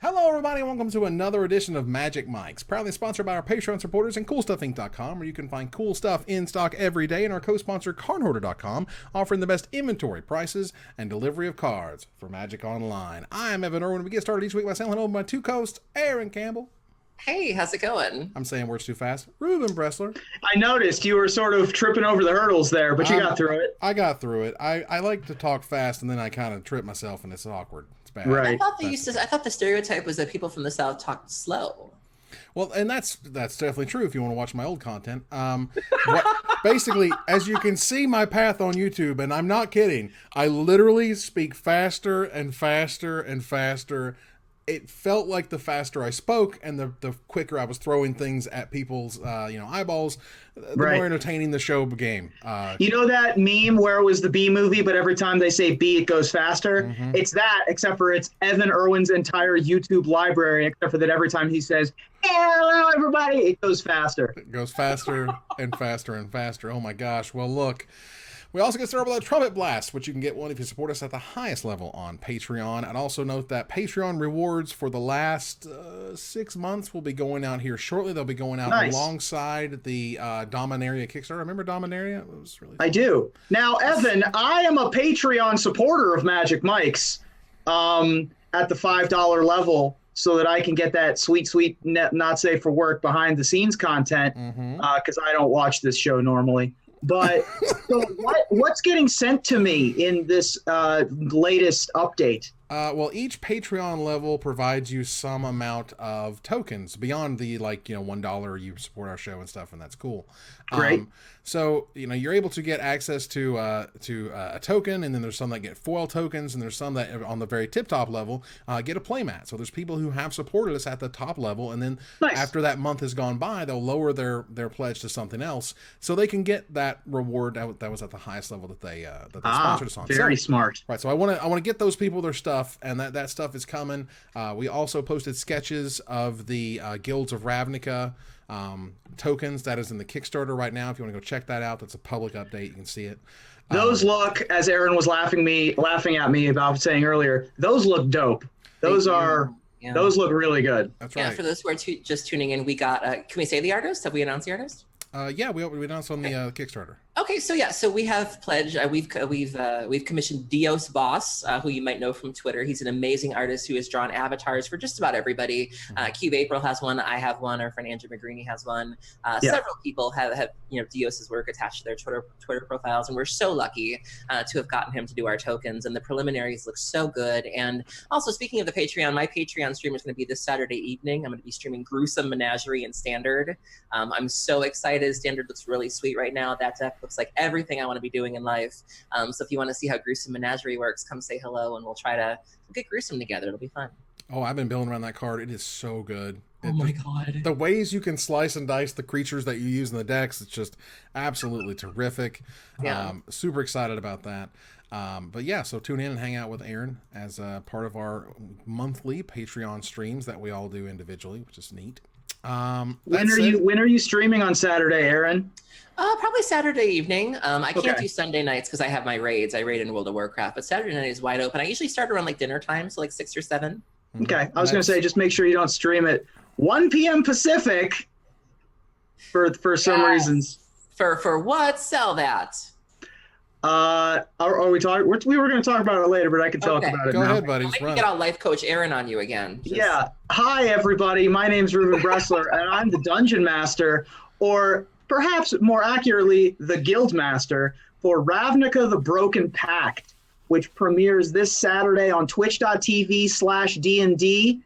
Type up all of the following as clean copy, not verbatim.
Hello, everybody, and welcome to another edition of Magic Mics, proudly sponsored by our Patreon supporters and CoolStuffInc.com, where you can find cool stuff in stock every day, and our co-sponsor CardHoarder.com, offering the best inventory, prices, and delivery of cards for Magic Online. I am MF'n, and we get started each week by saying hello to my two co-hosts, Aaron Campbell. Hey, how's it going? I'm saying words too fast. Ruben Bressler. I noticed you were sort of tripping over the hurdles there, but you got through it. I got through it. I like to talk fast, and then I kind of trip myself, and it's awkward. It's bad. Right. I thought the stereotype was that people from the South talked slow. Well, and that's definitely true if you want to watch my old content. Basically, as you can see my path on YouTube, and I'm not kidding, I literally speak faster and faster and faster. It felt like the faster I spoke and the quicker I was throwing things at people's eyeballs, the more entertaining the show became. You know that meme where it was the B movie, but every time they say B, it goes faster? Mm-hmm. It's that, except for it's Evan Irwin's entire YouTube library, except for that every time he says, hello, everybody, it goes faster. It goes faster and faster and faster. Oh, my gosh. Well, look. We also get started with a Trumpet Blast, which you can get one if you support us at the highest level on Patreon. I'd also note that Patreon rewards for the last 6 months will be going out here shortly. They'll be going out alongside the Dominaria Kickstarter. Remember Dominaria? It was really fun. I do. Now, Evan, I am a Patreon supporter of Magic Mics at the $5 level, so that I can get that sweet, not safe for work behind the scenes content, because I don't watch this show normally. But so what's getting sent to me in this latest update? Well, each Patreon level provides you some amount of tokens beyond the $1 you support our show and stuff, and that's cool. Great. So you're able to get access to a token, and then there's some that get foil tokens, and there's some that on the very tip-top level get a playmat. So there's people who have supported us at the top level, and then after that month has gone by, they'll lower their pledge to something else, so they can get that reward that was at the highest level that they sponsored us on. Very smart. Right. So I want to get those people their stuff, and that stuff is coming. We also posted sketches of the Guilds of Ravnica tokens that is in the Kickstarter right now. If you want to go check that out, that's a public update. You can see it. Those look, as Aaron was laughing at me about saying earlier, those look dope. Those look really good. That's right. Yeah, for those who are just tuning in, we got, can we say the artist? Have we announced the artist? Yeah, we announced on the Kickstarter. Okay, so we have pledged. We've commissioned Dios Boss, who you might know from Twitter. He's an amazing artist who has drawn avatars for just about everybody. Cube April has one. I have one. Our friend Andrew McGreeny has one. Several people have Dios's work attached to their Twitter profiles, and we're so lucky to have gotten him to do our tokens. And the preliminaries look so good. And also, speaking of the Patreon, my Patreon stream is going to be this Saturday evening. I'm going to be streaming Gruesome Menagerie in Standard. I'm so excited. Standard looks really sweet right now. That deck looks like everything I want to be doing in life. So if you want to see how Gruesome Menagerie works, come say hello, and we'll get Gruesome together. It'll be fun. Oh, I've been building around that card. It is so good. Oh my God. The ways you can slice and dice the creatures that you use in the decks, it's just absolutely terrific. Yeah. Super excited about that. But yeah, so tune in and hang out with Aaron as part of our monthly Patreon streams that we all do individually, which is neat. When are you streaming on Saturday, Aaron? Probably Saturday evening. I can't do Sunday nights because I have my raids. I raid in World of Warcraft, but Saturday night is wide open. I usually start around dinner time, so 6 or 7. Okay, I was going to say just make sure you don't stream at 1 p.m. Pacific for some reasons. For what? Sell that. Are we talking? We were going to talk about it later, but I can talk about it now. Go ahead, buddy. Let me get our life coach Aaron on you again. Yeah. Hi, everybody. My name's Ruben Bressler, and I'm the Dungeon Master, or perhaps more accurately, the Guild Master for Ravnica: The Broken Pact, which premieres this Saturday on twitch.tv/D&D.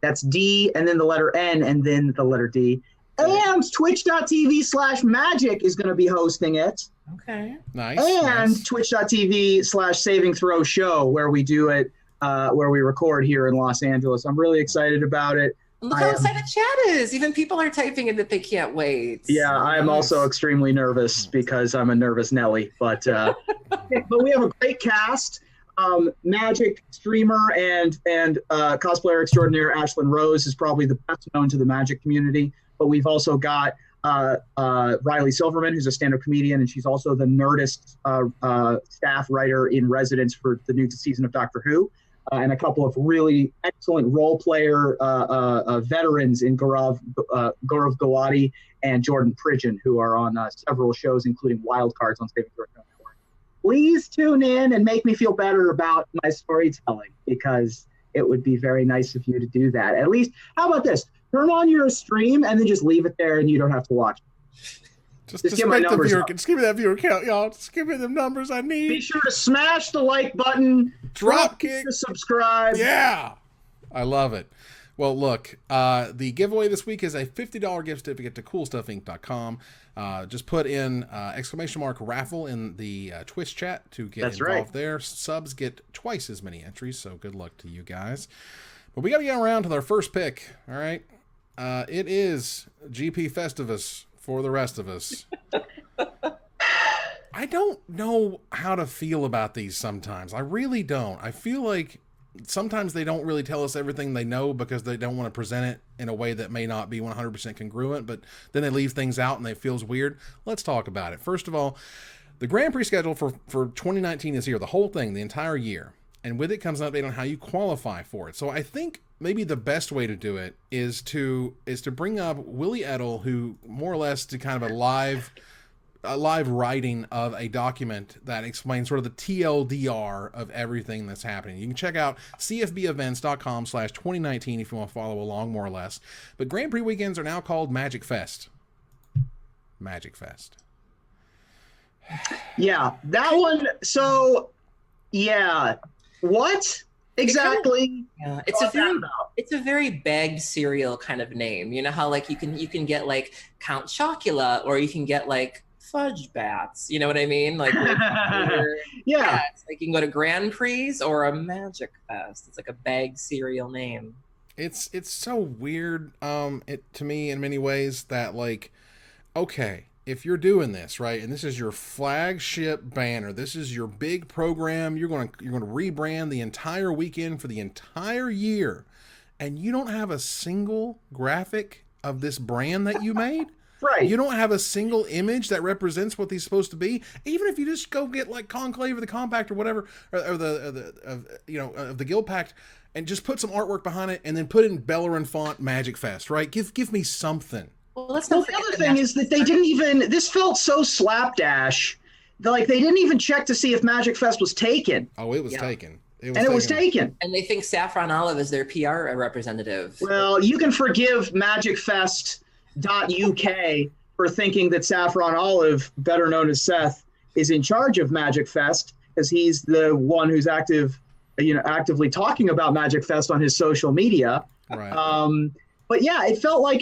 That's D and then the letter N and then the letter D. And twitch.tv/Magic is going to be hosting it. Okay. Nice. And twitch.tv/Saving Throw Show, where we do it, where we record here in Los Angeles. I'm really excited about it. Look how excited chat is. Even people are typing in that they can't wait. Yeah, I am also extremely nervous because I'm a nervous Nelly. But but we have a great cast. Magic streamer and cosplayer extraordinaire Ashlyn Rose is probably the best known to the Magic community. But we've also got Riley Silverman, who's a stand-up comedian, and she's also the Nerdist staff writer in residence for the new season of Doctor Who. and a couple of really excellent role player veterans in Gaurav Gawadi and Jordan Pridgeon, who are on several shows, including Wild Cards on Saving Throw Network. Please tune in and make me feel better about my storytelling, because it would be very nice of you to do that. At least, how about this? Turn on your stream and then just leave it there and you don't have to watch it. Just get my numbers up. Just give me that viewer count, y'all. Just give me the numbers I need. Be sure to smash the like button. Drop kick. Subscribe. Yeah. I love it. Well, look, the giveaway this week is a $50 gift certificate to CoolStuffInc.com. Just put in !raffle in the Twitch chat to get involved there. Subs get twice as many entries, so good luck to you guys. But we got to get around to our first pick, all right? It is GP Festivus for the rest of us. I don't know how to feel about these sometimes. I really don't. I feel like sometimes they don't really tell us everything they know because they don't want to present it in a way that may not be 100% congruent, but then they leave things out and it feels weird. Let's talk about it. First of all, the Grand Prix schedule for 2019 is here, the whole thing, the entire year. And with it comes an update on how you qualify for it. So I think maybe the best way to do it is to bring up Willy Edel, who more or less did kind of a live writing of a document that explains sort of the TLDR of everything that's happening. You can check out cfbevents.com/2019 if you want to follow along more or less. But Grand Prix weekends are now called MagicFest. MagicFest. Yeah, that one. So, yeah. What? Exactly. Yeah, it's a very bagged cereal kind of name. You know how like you can get like Count Chocula, or you can get like Fudge Bats. You know what I mean? Like yeah, it's like you can go to Grand Prix or a Magic Fest. It's like a bagged cereal name. It's so weird to me in many ways that, like, okay, if you're doing this, right, and this is your flagship banner, this is your big program, you're going to rebrand the entire weekend for the entire year, and you don't have a single graphic of this brand that you made? Right. You don't have a single image that represents what these supposed to be? Even if you just go get like Conclave or the Compact or whatever, or the Guild Pact, and just put some artwork behind it, and then put in Bellerin font MagicFest, right? Give me something. Well, the other thing is that they didn't even, this felt so slapdash, like they didn't even check to see if MagicFest was taken. Oh, it was taken. It was taken. And they think Saffron Olive is their PR representative. Well, you can forgive MagicFest.uk for thinking that Saffron Olive, better known as Seth, is in charge of MagicFest, because he's the one who's actively talking about MagicFest on his social media. Right. But yeah, it felt like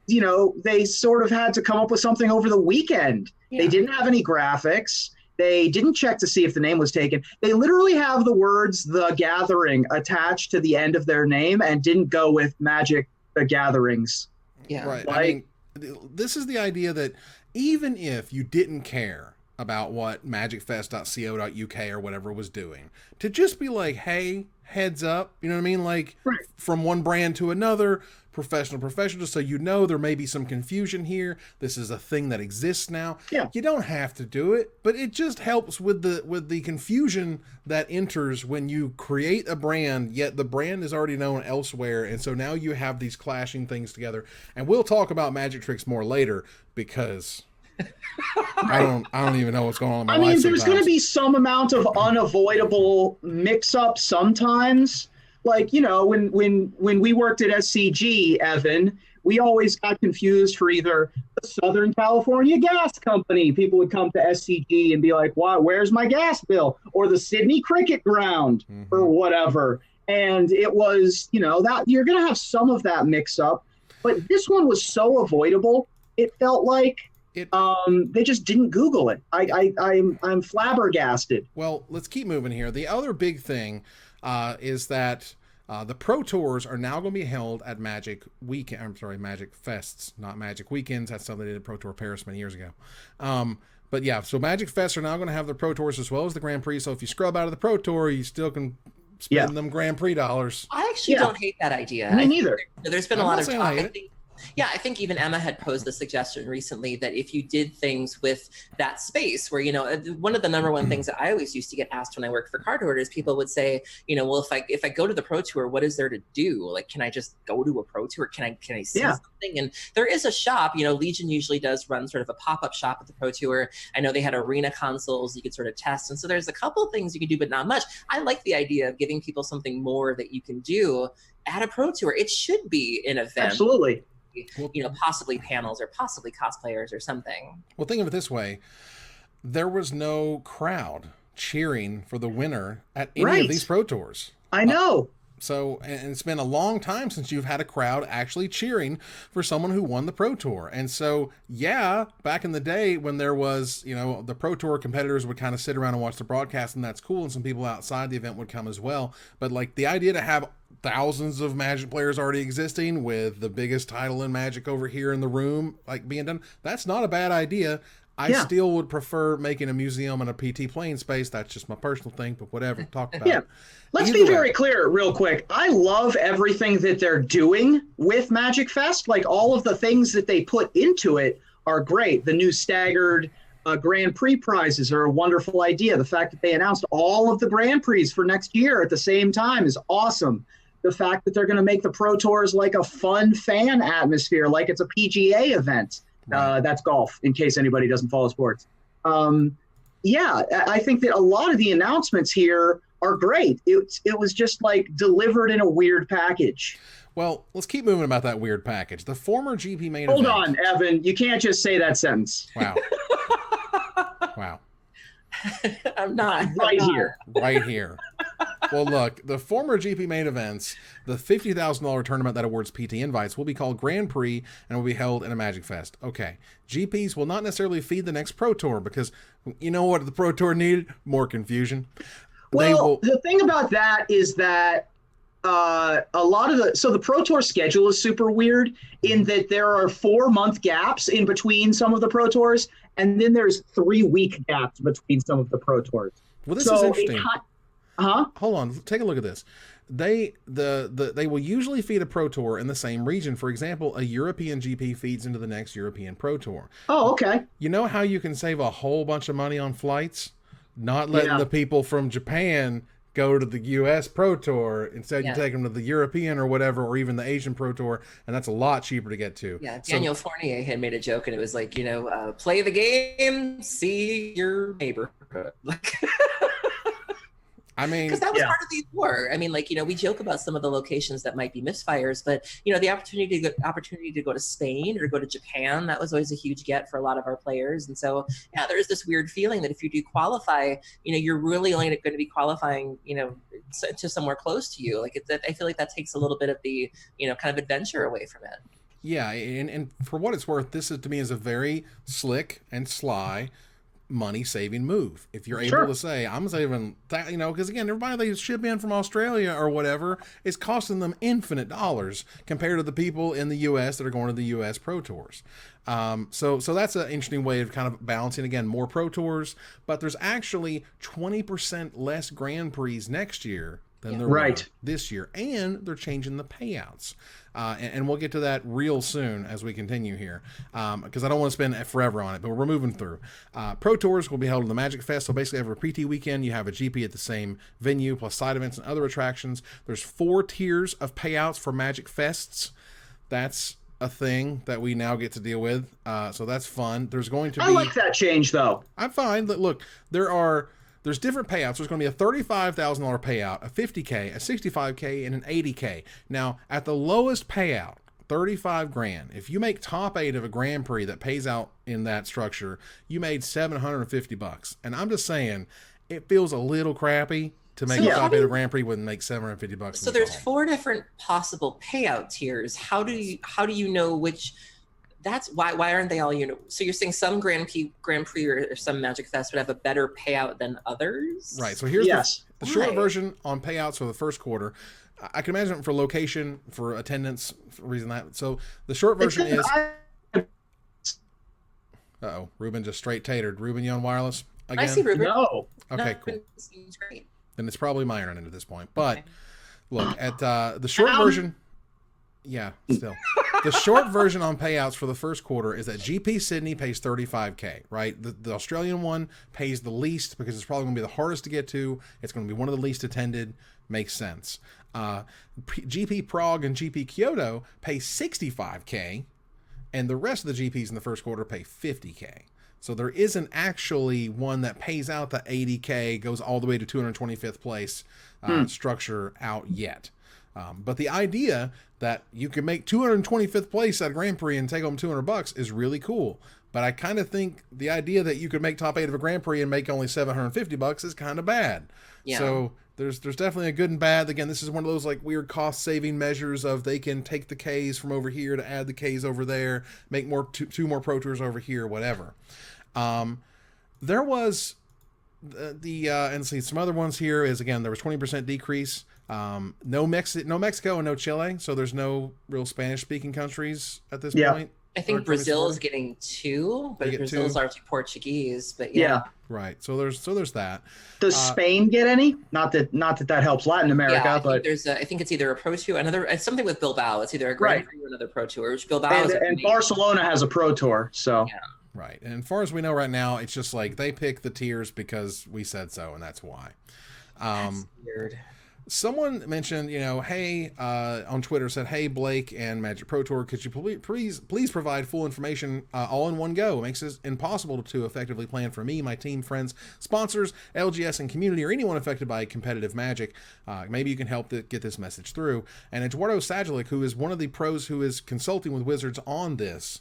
they sort of had to come up with something over the weekend. Yeah. They didn't have any graphics. They didn't check to see if the name was taken. They literally have the words "The Gathering" attached to the end of their name and didn't go with Magic the Gatherings. Yeah. Right. I mean, this is the idea that even if you didn't care about what magicfest.co.uk or whatever was doing, to just be like, hey, heads up, you know what I mean? Like, right, from one brand to another, professional, just so you know there may be some confusion here. This is a thing that exists now. Yeah. You don't have to do it, but it just helps with the confusion that enters when you create a brand, yet the brand is already known elsewhere, and so now you have these clashing things together. And we'll talk about Magic Tricks more later, because I don't even know what's going on in my life. There's going to be some amount of unavoidable mix-up sometimes. Like, when we worked at SCG, Evan, we always got confused for either the Southern California Gas Company. People would come to SCG and be like, "Wow, where's my gas bill?" Or the Sydney Cricket Ground, or whatever. And it was, that you're going to have some of that mix-up. But this one was so avoidable. It felt like they just didn't Google it. I'm flabbergasted. Well, let's keep moving here. The other big thing is that the Pro Tours are now going to be held at Magic Fests, not Magic Weekends. That's something they did at Pro Tour Paris many years ago. But yeah, so Magic Fests are now going to have their Pro Tours as well as the Grand Prix. So if you scrub out of the Pro Tour, you still can spend them Grand Prix dollars. I actually don't hate that idea. Me neither. There's been a lot of talk. Yeah, I think even Emma had posed the suggestion recently that if you did things with that space where, one of the number one things that I always used to get asked when I worked for Card Hoarders, people would say, well, if I go to the Pro Tour, what is there to do? Like, can I just go to a Pro Tour? Can I see something? And there is a shop, Legion usually does run sort of a pop-up shop at the Pro Tour. I know they had arena consoles you could sort of test. And so there's a couple of things you can do, but not much. I like the idea of giving people something more that you can do at a Pro Tour. It should be an event. Absolutely. Possibly panels or possibly cosplayers or something. Well, think of it this way. There was no crowd cheering for the winner at any of these Pro Tours. I know. So, and it's been a long time since you've had a crowd actually cheering for someone who won the Pro Tour. And so, yeah, back in the day when there was, the Pro Tour competitors would kind of sit around and watch the broadcast, and that's cool. And some people outside the event would come as well. But like the idea to have thousands of Magic players already existing with the biggest title in Magic over here in the room, like being done, that's not a bad idea. I still would prefer making a museum and a PT playing space. That's just my personal thing, but whatever. Talk about it. Let's be very clear real quick. I love everything that they're doing with MagicFest. Like, all of the things that they put into it are great. The new staggered Grand Prix prizes are a wonderful idea. The fact that they announced all of the Grand Prix for next year at the same time is awesome. The fact that they're going to make the Pro Tours like a fun fan atmosphere, like it's a PGA event. That's golf, in case anybody doesn't follow sports. I think that a lot of the announcements here are great. It was just like delivered in a weird package. Well, let's keep moving about that weird package. The former GP main Hold event. on, Evan. You can't just say that sentence. Wow. Wow. I'm not. Right here. Well, look, the former GP main events, the $50,000 tournament that awards PT invites, will be called Grand Prix and will be held in a MagicFest. Okay. GPs will not necessarily feed the next Pro Tour because you know what the Pro Tour needed? More confusion. Well, the thing about that is that a lot of the Pro Tour schedule is super weird in that there are 4-month gaps in between some of the Pro Tours, and then there's 3-week gaps between some of the Pro Tours. Well, this is interesting. Hold on, take a look at this. They will usually feed a Pro Tour in the same region. For example, a European GP feeds into the next European Pro Tour. Oh, okay. You know how you can save a whole bunch of money on flights? Not letting the people from Japan go to the U.S. Pro Tour. Instead, you take them to the European or whatever, or even the Asian Pro Tour, and that's a lot cheaper to get to. Yeah, Daniel Fournier had made a joke, and it was like, play the game, see your neighborhood. I mean, because that was part of the tour. I mean, we joke about some of the locations that might be misfires, but the opportunity to go to Spain or go to Japan, that was always a huge get for a lot of our players. And so, there's this weird feeling that if you do qualify, you're really only going to be qualifying, to somewhere close to you. I feel like that takes a little bit of the, kind of adventure away from it. Yeah, and for what it's worth, this is to me is a very slick and sly money-saving move. If you're able to say, I'm saving that, because again, everybody they ship in from Australia or whatever is costing them infinite dollars compared to the people in the U.S. that are going to the U.S. Pro Tours. So that's an interesting way of kind of balancing, again, more Pro Tours, but there's actually 20% less Grand Prix next year than there were this year, and they're changing the payouts. And we'll get to that real soon as we continue here, because I don't want to spend forever on it, but we're moving through. Pro Tours will be held in the MagicFest, so basically every PT weekend you have a GP at the same venue, plus side events and other attractions. There's 4 tiers of payouts for MagicFests. That's a thing that we now get to deal with, so that's fun. There's going to be... I like that change, though. I'm fine. Look, there's different payouts. There's going to be a $35,000 payout, a $50K, a $65K, and an $80K. Now, at the lowest payout, $35,000. If you make top 8 of a Grand Prix that pays out in that structure, you made $750. And I'm just saying, it feels a little crappy to make a top 8 of a Grand Prix wouldn't make $750. So there's 4 different possible payout tiers. How do you know which? That's why aren't they all so you're saying some Grand Prix or some MagicFest would have a better payout than others? Right. So here's the short version on payouts for the first quarter. I can imagine for location, for attendance, for reason that. So the short version is. Uh-oh, Ruben just straight tatered. Ruben, you on wireless again? I see Ruben. No. Okay, cool. It seems great. Then it's probably my internet at this point. But look at the short version. Yeah, still. The short version on payouts for the first quarter is that GP Sydney pays $35K, right? The Australian one pays the least because it's probably going to be the hardest to get to. It's going to be one of the least attended. Makes sense. GP Prague and GP Kyoto pay $65K, and the rest of the GPs in the first quarter pay $50K. So there isn't actually one that pays out the $80K, goes all the way to 225th place structure out yet. But the idea that you can make 225th place at a Grand Prix and take home $200 is really cool. But I kind of think the idea that you could make top 8 of a Grand Prix and make only $750 is kind of bad. Yeah. So there's definitely a good and bad. Again, this is one of those like weird cost saving measures of they can take the Ks from over here to add the Ks over there, make more two more Pro Tours over here, whatever. There was and see some other ones here is again there was 20% decrease. No Mexico and no Chile, so there's no real Spanish speaking countries at this point. I think Brazil is getting 2, but Brazil's largely Portuguese. But yeah. Right. So there's that. Does Spain get any? Not that helps Latin America, but I think it's either a Pro Tour, it's something with Bilbao. It's either a Grand Prix or another Pro Tour. Which Bilbao and Barcelona has a Pro Tour, so. Yeah. Right. And as far as we know right now, it's just like they pick the tiers because we said so, and that's why. That's weird. Someone mentioned, hey, on Twitter said, hey, Blake and Magic Pro Tour, could you please provide full information all in one go? It makes it impossible to effectively plan for me, my team, friends, sponsors, LGS, and community, or anyone affected by competitive Magic. Maybe you can help get this message through. And Eduardo Sajalik, who is one of the pros who is consulting with Wizards on this,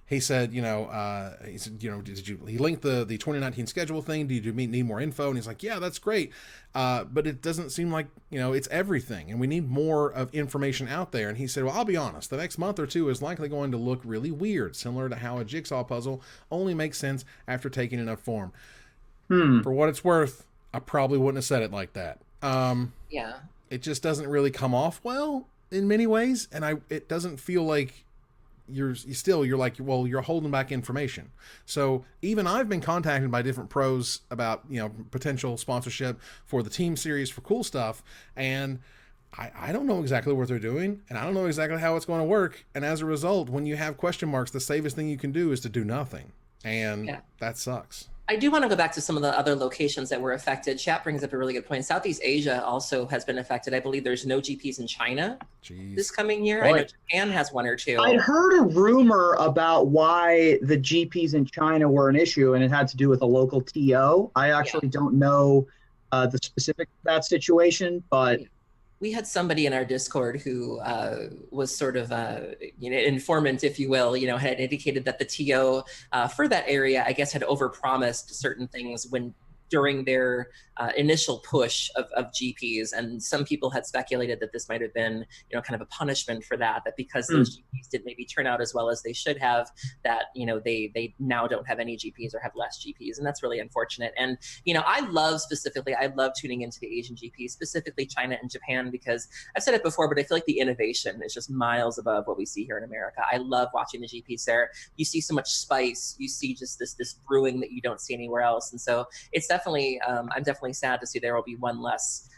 he said, he linked the 2019 schedule thing? Did you need more info? And he's like, yeah, that's great. But it doesn't seem like, it's everything. And we need more of information out there. And he said, well, I'll be honest. The next month or two is likely going to look really weird, similar to how a jigsaw puzzle only makes sense after taking enough form. For what it's worth, I probably wouldn't have said it like that. It just doesn't really come off well in many ways. And it doesn't feel like you're like, well, you're holding back information. So even I've been contacted by different pros about, potential sponsorship for the team series for cool stuff. And I don't know exactly what they're doing, and I don't know exactly how it's going to work. And as a result, when you have question marks, the safest thing you can do is to do nothing. And that sucks. I do want to go back to some of the other locations that were affected. Chat brings up a really good point. Southeast Asia also has been affected. I believe there's no GPs in China this coming year. I know Japan has 1 or 2. I'd heard a rumor about why the GPs in China were an issue, and it had to do with a local TO. I actually don't know the specifics of that situation, but... We had somebody in our Discord who was sort of informant, if you will, had indicated that the TO for that area, I guess, had overpromised certain things during their initial push of GPs. And some people had speculated that this might have been, kind of a punishment for that because those GPs didn't maybe turn out as well as they should have, that, they now don't have any GPs or have less GPs. And that's really unfortunate. And, I love tuning into the Asian GPs, specifically China and Japan, because I've said it before, but I feel like the innovation is just miles above what we see here in America. I love watching the GPs there. You see so much spice. You see just this brewing that you don't see anywhere else. And so it's definitely, I'm definitely sad to see there will be one less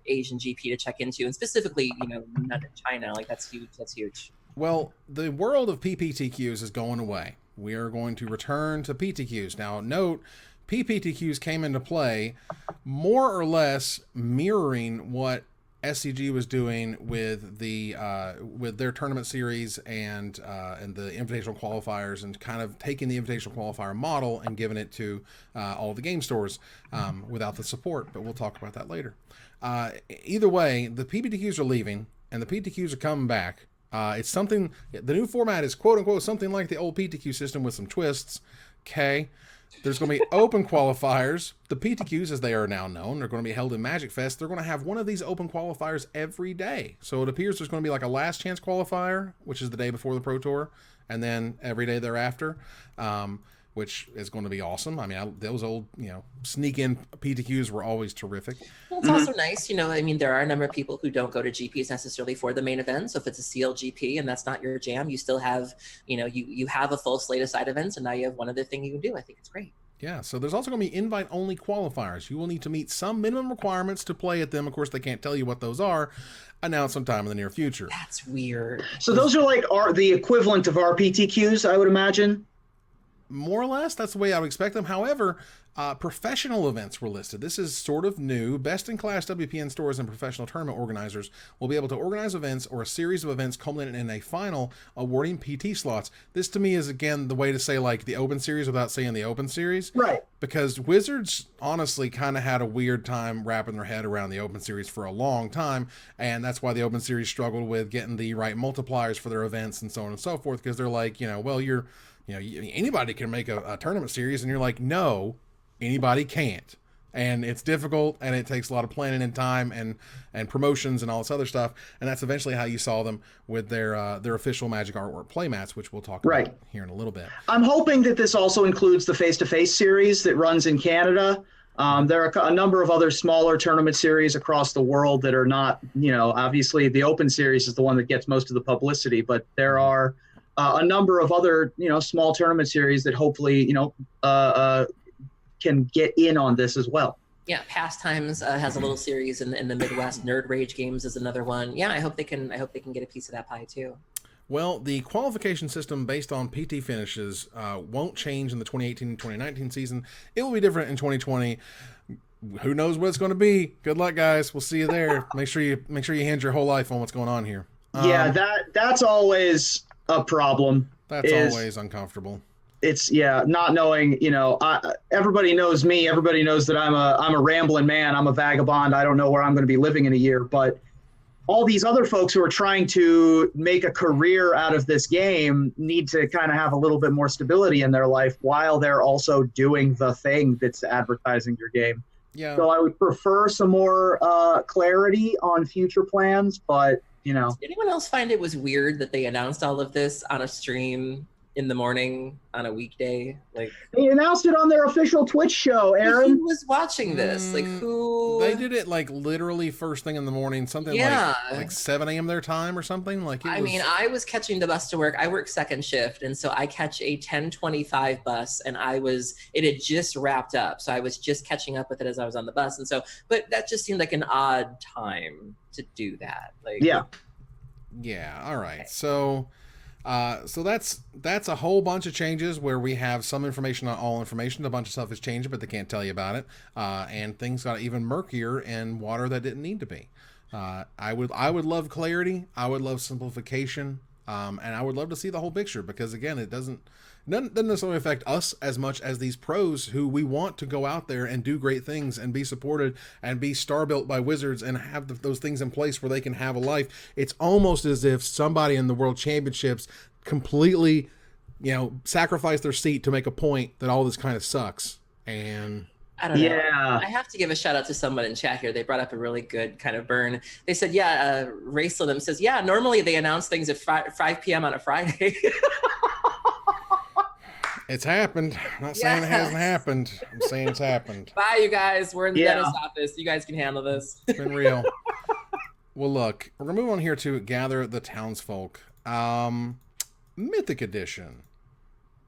Asian GP to check into, and specifically, not in China. Like that's huge. Well, the world of PPTQs is going away. We are going to return to PTQs. Now, note, PPTQs came into play more or less mirroring what SCG was doing with their tournament series and the invitational qualifiers, and kind of taking the invitational qualifier model and giving it to all the game stores without the support. But we'll talk about that later. Either way, the PPTQs are leaving and the PTQs are coming back. It's something. The new format is quote unquote something like the old PTQ system with some twists. Okay. There's going to be open qualifiers. The PTQs, as they are now known, are going to be held in MagicFest. They're going to have one of these open qualifiers every day. So it appears there's going to be like a last chance qualifier, which is the day before the Pro Tour, and then every day thereafter, which is going to be awesome. I mean, those old, sneak in PTQs were always terrific. Well, it's also nice, there are a number of people who don't go to GPs necessarily for the main event. So if it's a CLGP and that's not your jam, you still have, you have a full slate of side events, and now you have one other thing you can do. I think it's great. Yeah, so there's also going to be invite-only qualifiers. You will need to meet some minimum requirements to play at them. Of course, they can't tell you what those are. Announced sometime in the near future. That's weird. So those are like the equivalent of RPTQs, I would imagine. More or less, that's the way I would expect them. However, professional events were listed. This is sort of new. Best-in-class WPN stores and professional tournament organizers will be able to organize events or a series of events culminating in a final awarding PT slots. This, to me, is, again, the way to say, like, the Open Series without saying the Open Series. Right. Because Wizards, honestly, kind of had a weird time wrapping their head around the Open Series for a long time, and that's why the Open Series struggled with getting the right multipliers for their events and so on and so forth, because they're like, well, anybody can make a tournament series, and you're like, no, anybody can't. And it's difficult, and it takes a lot of planning and time and promotions and all this other stuff. And that's eventually how you saw them with their official Magic Artwork playmats, which we'll talk about here in a little bit. I'm hoping that this also includes the face-to-face series that runs in Canada. There are a number of other smaller tournament series across the world that are not, obviously the Open Series is the one that gets most of the publicity, but there are a number of other, small tournament series that hopefully, can get in on this as well. Yeah, Pastimes has a little series in the Midwest. Nerd Rage Games is another one. Yeah, I hope they can get a piece of that pie too. Well, the qualification system based on PT finishes won't change in the 2018-2019 season. It will be different in 2020. Who knows what it's going to be? Good luck, guys. We'll see you there. Make sure you hinge your whole life on what's going on here. Yeah, that's always a problem. That's always uncomfortable. It's not knowing, everybody knows me. Everybody knows that I'm a rambling man. I'm a vagabond. I don't know where I'm going to be living in a year, but all these other folks who are trying to make a career out of this game need to kind of have a little bit more stability in their life while they're also doing the thing that's advertising your game. Yeah. So I would prefer some more clarity on future plans, but Did anyone else find it was weird that they announced all of this on a stream in the morning on a weekday? Like, they announced it on their official Twitch show, Aaron. Who was watching this? Like, who? They did it like literally first thing in the morning, something like 7 a.m. their time or something. Like, I mean, I was catching the bus to work. I work second shift, and so I catch a 10:25 bus, and it had just wrapped up, so I was just catching up with it as I was on the bus, and so, but that just seemed like an odd time to do that. Like, yeah. All right, okay. So that's a whole bunch of changes where we have some information, not all information. A bunch of stuff is changing, but they can't tell you about it. And things got even murkier in water that didn't need to be. I would love clarity. I would love simplification. And I would love to see the whole picture, because again, it doesn't necessarily affect us as much as these pros who we want to go out there and do great things and be supported and be star built by Wizards and have those things in place where they can have a life. It's almost as if somebody in the World Championships completely, sacrificed their seat to make a point that all this kind of sucks. And I don't know. I have to give a shout out to someone in chat here. They brought up a really good kind of burn. They said, Raceland says, normally they announce things at 5 p.m. on a Friday. It's happened. I'm not saying it hasn't happened. I'm saying it's happened. Bye, you guys. We're in the dentist office. You guys can handle this. It's been real. Well, look, we're going to move on here to Gather the Townsfolk. Mythic Edition.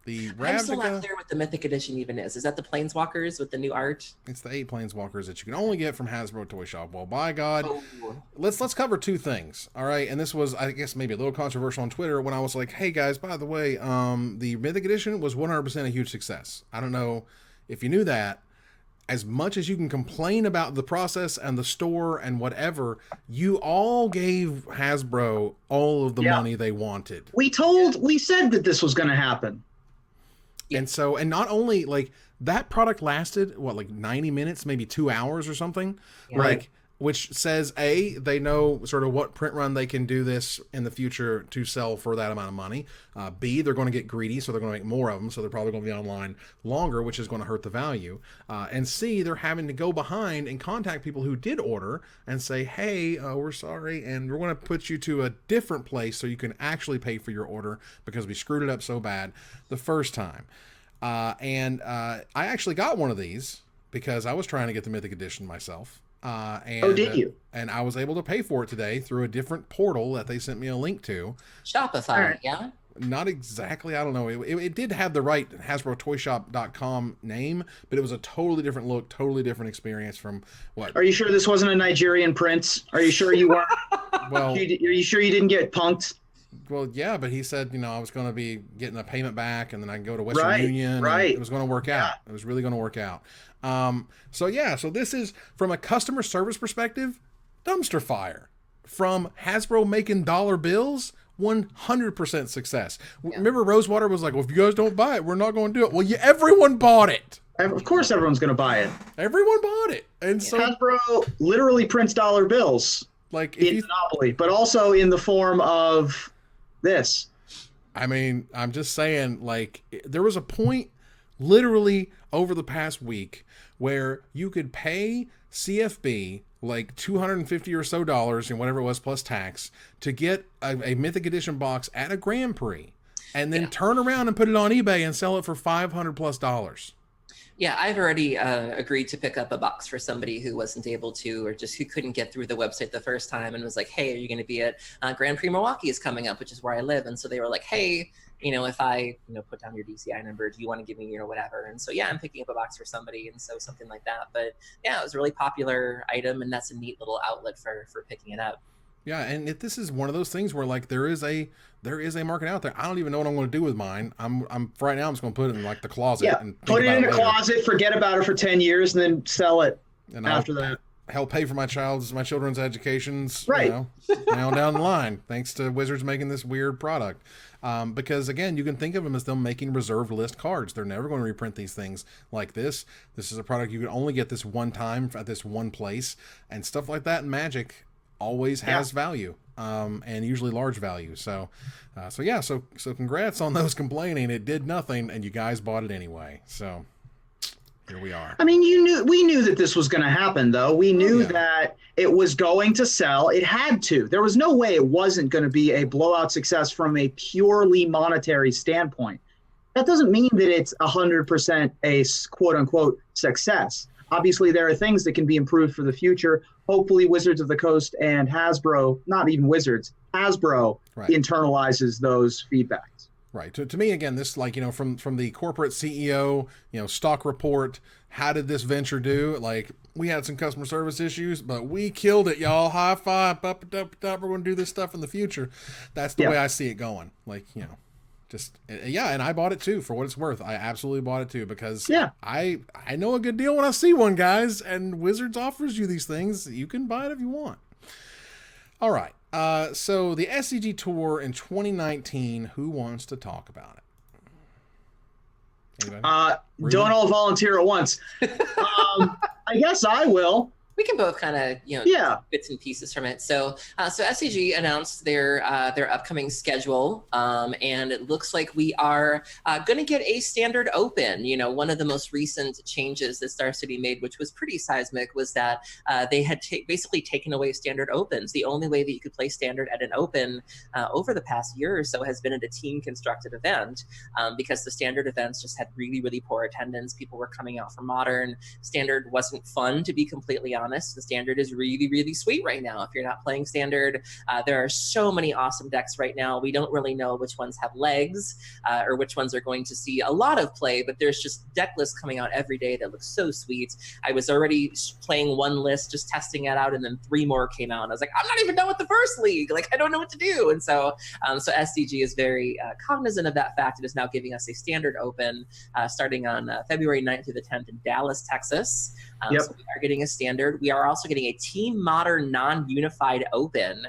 I'm still not clear what the Mythic Edition even is. Is that the Planeswalkers with the new art? It's the 8 Planeswalkers that you can only get from Hasbro Toy Shop. Well, by God, let's cover two things, all right? And this was, I guess, maybe a little controversial on Twitter when I was like, hey, guys, by the way, the Mythic Edition was 100% a huge success. I don't know if you knew that. As much as you can complain about the process and the store and whatever, you all gave Hasbro all of the money they wanted. We said that this was going to happen. And so, and not only like that product lasted, 90 minutes, maybe 2 hours or something, right? Which says they know sort of what print run they can do this in the future to sell for that amount of money. B, they're going to get greedy, so they're going to make more of them, so they're probably going to be online longer, which is going to hurt the value. And C, they're having to go behind and contact people who did order and say, hey, we're sorry, and we're going to put you to a different place so you can actually pay for your order because we screwed it up so bad the first time. And I actually got one of these because I was trying to get the Mythic Edition myself. Did you? And I was able to pay for it today through a different portal that they sent me a link to. Shopify, yeah? Not exactly. I don't know. It did have the right HasbroToyShop.com name, but it was a totally different look, totally different experience from what. Are you sure this wasn't a Nigerian prince? Are you sure you weren't? Well, are you sure you didn't get punked? Well, yeah, but he said, I was going to be getting a payment back, and then I can go to Western Union. Right. It was going to work out. It was really going to work out. So this is, from a customer service perspective, dumpster fire. From Hasbro making dollar bills, 100% success. Yeah. Remember, Rosewater was like, well, if you guys don't buy it, we're not going to do it. Well, everyone bought it. Of course everyone's going to buy it. Everyone bought it. And so Hasbro literally prints dollar bills. Like in Monopoly, but also in the form of this. I mean, I'm just saying, like, there was a point literally over the past week where you could pay CFB like $250 or so and whatever it was plus tax to get a Mythic Edition box at a Grand Prix and then turn around and put it on eBay and sell it for $500 plus. Yeah, I've already agreed to pick up a box for somebody who wasn't able to, or just who couldn't get through the website the first time, and was like, hey, are you going to be at Grand Prix Milwaukee is coming up, which is where I live. And so they were like, hey, if I, put down your DCI number, do you want to give me, whatever? And so, yeah, I'm picking up a box for somebody. And so something like that. But yeah, it was a really popular item, and that's a neat little outlet for picking it up. Yeah, and this is one of those things where, like, there is a market out there. I don't even know what I'm going to do with mine. I'm right now I'm just going to put it in like the closet. Yeah, and put it in a closet, forget about it for 10 years, and then sell it after that. Help pay for my children's educations, right? Down the line, thanks to Wizards making this weird product. Because again, you can think of them as them making reserved list cards. They're never going to reprint these things like this. This is a product you can only get this one time at this one place, and stuff like that in Magic always has value, and usually large value. So congrats on those complaining. It did nothing, and you guys bought it anyway. So here we are. I mean, we knew that this was going to happen, though. We knew that it was going to sell. It had to. There was no way it wasn't going to be a blowout success from a purely monetary standpoint. That doesn't mean that it's 100% a quote-unquote success. Obviously, there are things that can be improved for the future. Hopefully, Wizards of the Coast and Hasbro, not even Wizards, Hasbro internalizes those feedbacks. Right. To me, again, this, like, from the corporate CEO, stock report, how did this venture do? Like, we had some customer service issues, but we killed it, y'all. High five. Up. We're going to do this stuff in the future. That's the way I see it going. Like, and I bought it too, for what it's worth. I absolutely bought it too, because I know a good deal when I see one, guys, and Wizards offers you these things. You can buy it if you want. All right. So the SCG Tour in 2019, who wants to talk about it? Anybody? Don't all volunteer at once. I guess I will. We can both kind of, bits and pieces from it. So SCG announced their upcoming schedule, and it looks like we are going to get a standard open. One of the most recent changes that starts to be made, which was pretty seismic, was that they had basically taken away standard opens. The only way that you could play standard at an open over the past year or so has been at a team constructed event, because the standard events just had really, really poor attendance. People were coming out for modern. Standard wasn't fun, to be completely honest. The standard is really, really sweet right now. If you're not playing standard, there are so many awesome decks right now. We don't really know which ones have legs or which ones are going to see a lot of play, but there's just deck lists coming out every day that look so sweet. I was already playing one list, just testing it out, and then 3 more came out. And I was like, I'm not even done with the first league. Like, I don't know what to do. And so SCG is very cognizant of that fact. It is now giving us a standard open starting on February 9th through the 10th in Dallas, Texas. So we are getting a standard. We are also getting a Team Modern non-unified open,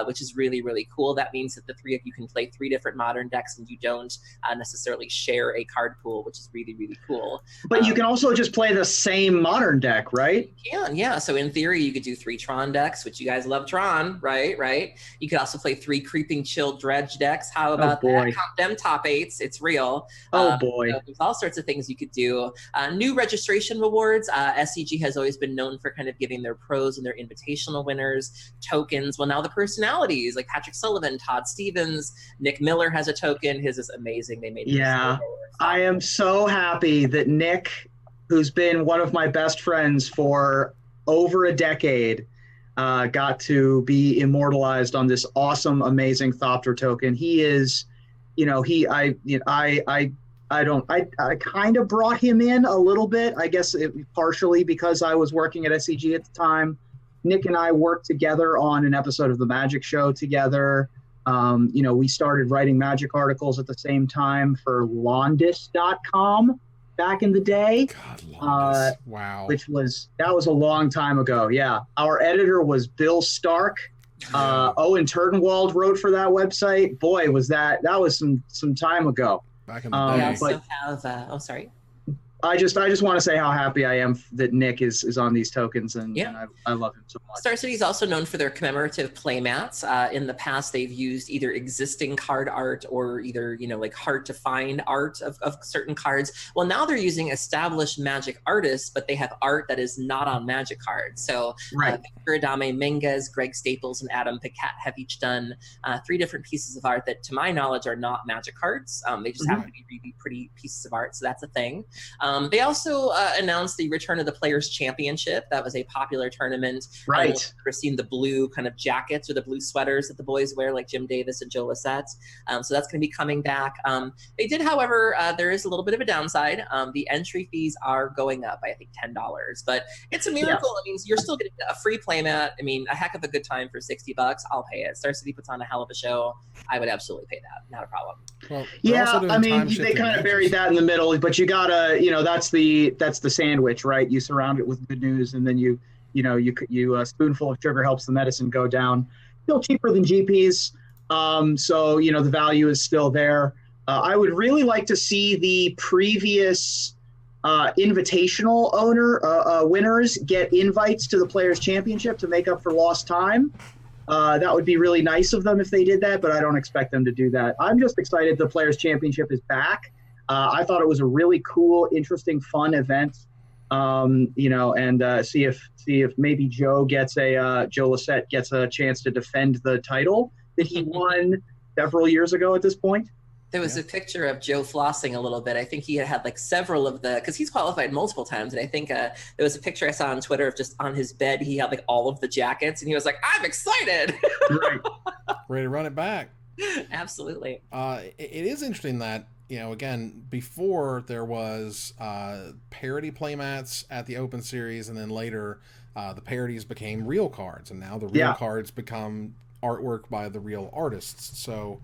which is really, really cool. That means that the 3 of you can play 3 different Modern decks, and you don't necessarily share a card pool, which is really, really cool. But you can also just play the same Modern deck, right? You can, yeah. So in theory, you could do 3 Tron decks, which you guys love Tron, right? You could also play 3 Creeping Chill Dredge decks. How about that? Count them top 8s. It's real. Oh, boy. So there's all sorts of things you could do. New registration rewards. SCG has always been known for kind of giving their pros and their invitational winners tokens. Well, now the personalities like Patrick Sullivan, Todd Stevens, Nick Miller has a token. His is amazing. They made it. Yeah, I am so happy that Nick, who's been one of my best friends for over a decade, got to be immortalized on this awesome, amazing Thopter token. He is I kind of brought him in a little bit, I guess partially because I was working at SCG at the time. Nick and I worked together on an episode of the Magic Show together. We started writing Magic articles at the same time for Londis.com back in the day. God, Londis. Wow. That was a long time ago. Yeah. Our editor was Bill Stark. Owen Turtenwald wrote for that website. Boy, that was some time ago. Back in the day. We also have, sorry. I just want to say how happy I am that Nick is on these tokens, and I love him so much. Star City is also known for their commemorative playmats. In the past, they've used either existing card art or either, like hard to find art of certain cards. Well, now they're using established Magic artists, but they have art that is not on Magic cards. So Victor Adame Menges, Greg Staples, and Adam Paquette have each done 3 different pieces of art that, to my knowledge, are not Magic cards. They just happen to be really pretty pieces of art, so that's a thing. They also announced the return of the Players' Championship. That was a popular tournament. Right. I've never seen the blue kind of jackets or the blue sweaters that the boys wear, like Jim Davis and Joe Lissette. So that's going to be coming back. They did, however, there is a little bit of a downside. The entry fees are going up by, I think, $10. But it's a miracle. Yeah. I mean, you're still getting a free playmat. I mean, a heck of a good time for $60. I'll pay it. Star City puts on a hell of a show. I would absolutely pay that. Not a problem. Well, I mean, they kind of buried that in the middle, but you gotta, that's the sandwich, right? You surround it with good news, and then you a spoonful of sugar helps the medicine go down. Still cheaper than GPs, so the value is still there. I would really like to see the previous invitational winners get invites to the Players' Championship to make up for lost time. That would be really nice of them if they did that, but I don't expect them to do that. I'm just excited the Players' Championship is back. I thought it was a really cool, interesting, fun event. And see if maybe Joe Lissette gets a chance to defend the title that he won several years ago at this point. There was a picture of Joe flossing a little bit. I think he had like several of because he's qualified multiple times. And I think there was a picture I saw on Twitter of just on his bed, he had like all of the jackets and he was like, I'm excited. Right. Ready to run it back. Absolutely. It is interesting that, again, before there was parody playmats at the Open Series, and then later the parodies became real cards, and now the real cards become artwork by the real artists. So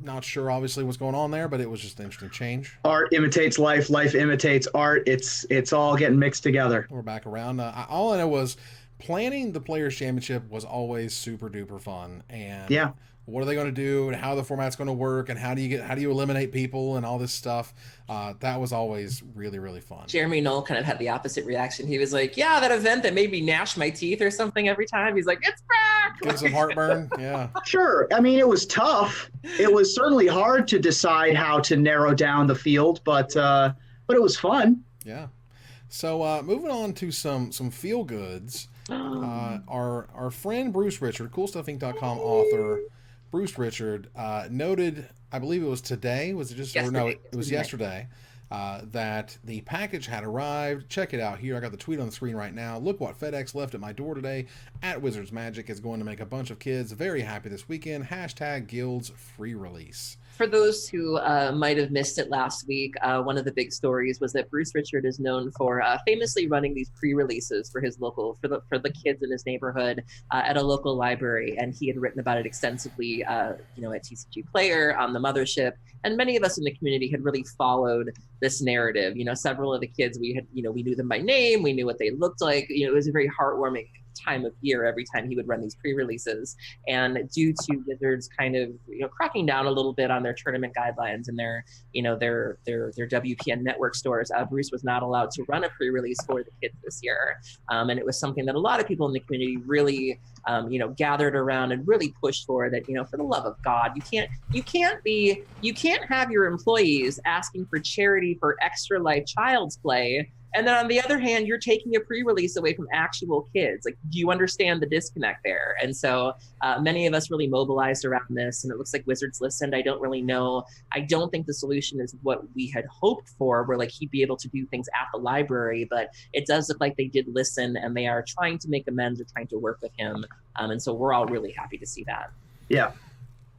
not sure obviously what's going on there, but it was just an interesting change. Art imitates life, life imitates art. It's all getting mixed together. We're back around. All I know was planning the Players' Championship was always super duper fun, and what are they going to do, and how the format's going to work, and how do you eliminate people, and all this stuff. That was always really, really fun. Jeremy Knoll kind of had the opposite reaction. He was like, yeah, that event that made me gnash my teeth or something every time. He's like, it's back. Get some heartburn. Yeah. Sure. I mean, it was tough. It was certainly hard to decide how to narrow down the field, but it was fun. Yeah. So moving on to some feel goods. Our friend Bruce Richard, CoolStuffInc.com author, Bruce Richard, noted, I believe it was today, was it just, yesterday. Or no, it was yesterday, that the package had arrived. Check it out here. I got the tweet on the screen right now. Look what FedEx left at my door today. At Wizards Magic is going to make a bunch of kids very happy this weekend. # Guilds free release. For those who might have missed it last week, one of the big stories was that Bruce Richard is known for famously running these pre-releases for his local, for the kids in his neighborhood at a local library, and he had written about it extensively, at TCG Player, on the Mothership, and many of us in the community had really followed this narrative. Several of the kids we knew them by name, we knew what they looked like. It was a very heartwarming time of year every time he would run these pre-releases, and due to Wizards kind of cracking down a little bit on their tournament guidelines and their WPN network stores, Bruce was not allowed to run a pre-release for the kids this year, and it was something that a lot of people in the community really gathered around and really pushed for, that for the love of God, you can't have your employees asking for charity for Extra Life Child's Play, and then on the other hand, you're taking a pre-release away from actual kids. Like, do you understand the disconnect there? And so many of us really mobilized around this, and it looks like Wizards listened. I don't really know. I don't think the solution is what we had hoped for, where like he'd be able to do things at the library, but it does look like they did listen, and they are trying to make amends or trying to work with him. And so we're all really happy to see that. Yeah.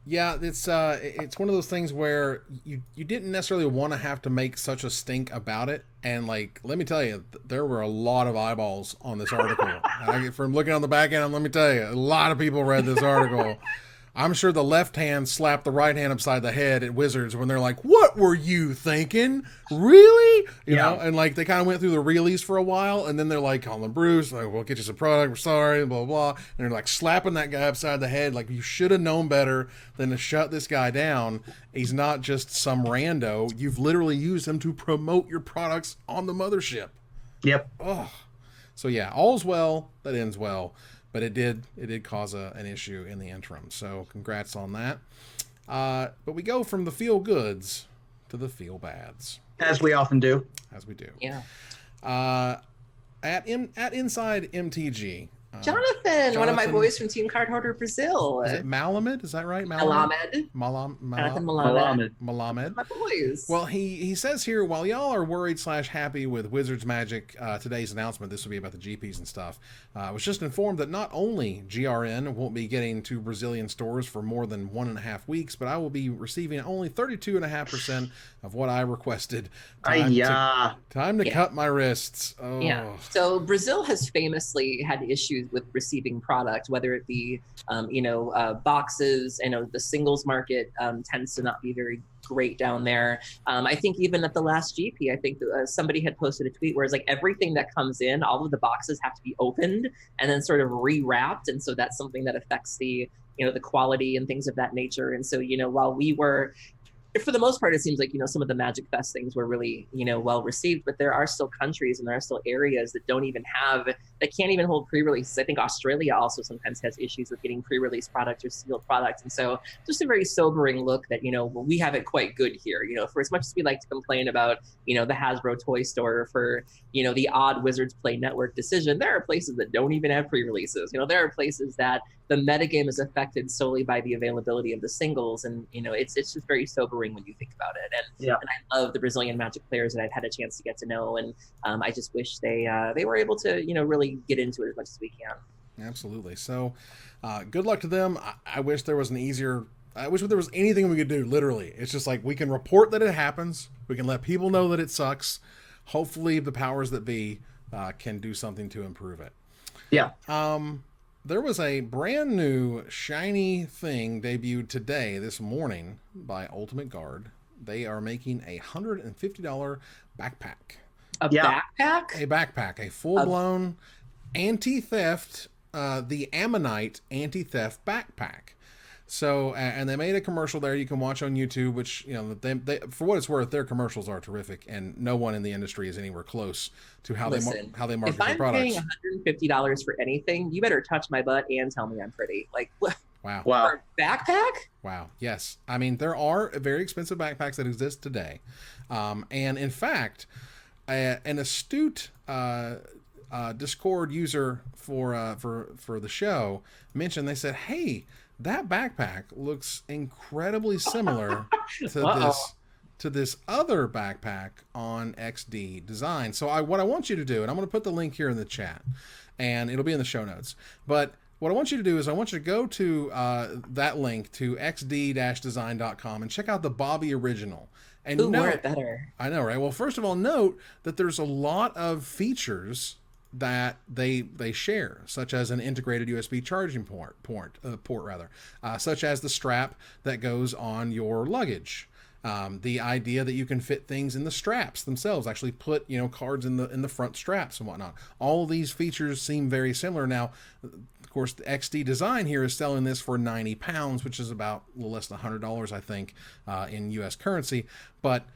Yeah, it's one of those things where you didn't necessarily want to have to make such a stink about it, and like let me tell you, there were a lot of eyeballs on this article. From looking on the back end, let me tell you, a lot of people read this article. I'm sure the left hand slapped the right hand upside the head at Wizards when they're like, "What were you thinking? Really?" You know, and like they kind of went through the realies for a while, and then they're like calling Bruce, like, "We'll get you some product. We're sorry," blah blah. And they're like slapping that guy upside the head, like you should have known better than to shut this guy down. He's not just some rando. You've literally used him to promote your products on the mothership. Yep. Oh, so yeah, all's well that ends well. But it did cause an issue in the interim. So congrats on that. But we go from the feel goods to the feel bads. As we often do. As we do. Yeah. At Inside MTG. Jonathan, one of my boys from Team Card Hoarder Brazil. Is it Malamed? Is that right? Malamed. Jonathan Malamed. Malamed. My boys. Well, he says here, while y'all are worried / happy with Wizards Magic, today's announcement, this will be about the GPs and stuff, I was just informed that not only GRN won't be getting to Brazilian stores for more than 1.5 weeks, but I will be receiving only 32.5% of what I requested. Time to cut my wrists. Oh. Yeah. So Brazil has famously had issues with receiving product, whether it be, boxes. The singles market tends to not be very great down there. I think even at the last GP, I think somebody had posted a tweet where it's like everything that comes in, all of the boxes have to be opened and then sort of rewrapped. And so that's something that affects the quality and things of that nature. And so, while we were, for the most part, it seems like, some of the MagicFest things were really, well received, but there are still countries and there are still areas that can't even hold pre-releases. I think Australia also sometimes has issues with getting pre-release products or sealed products. And so just a very sobering look that, we have it quite good here. For as much as we like to complain about, the Hasbro toy store for, the odd Wizards Play Network decision, there are places that don't even have pre-releases. There are places that the metagame is affected solely by the availability of the singles. And, it's just very sobering when you think about it. And I love the Brazilian Magic players that I've had a chance to get to know. And I just wish they were able to, really get into it as much as we can. Absolutely. So good luck to them. I wish there was I wish there was anything we could do, literally. It's just like we can report that it happens. We can let people know that it sucks. Hopefully the powers that be can do something to improve it. Yeah. There was a brand new shiny thing debuted this morning by Ultimate Guard. They are making a $150 backpack. Backpack? A backpack, a full-blown anti-theft, the Ammonite anti-theft backpack. So, and they made a commercial there you can watch on YouTube, which, they for what it's worth, their commercials are terrific, and no one in the industry is anywhere close to how they market their products. If I'm paying $150 for anything, you better touch my butt and tell me I'm pretty. Like, wow. For a backpack? Wow. Yes. I mean, there are very expensive backpacks that exist today. And in fact, an astute Discord user for the show mentioned, they said, hey, that backpack looks incredibly similar to this other backpack on XD Design. So what I want you to do, and I'm going to put the link here in the chat, and it'll be in the show notes, but what I want you to do is I want you to go to that link to xd-design.com and check out the Bobby original. And who wore it better? I know, right? Well, first of all, note that there's a lot of features that they share, such as an integrated USB charging port, such as the strap that goes on your luggage. The idea that you can fit things in the straps themselves, actually put cards in the front straps and whatnot. All these features seem very similar. Now, of course, the XD Design here is selling this for £90, which is about a little less than $100, I think, in U.S. currency. But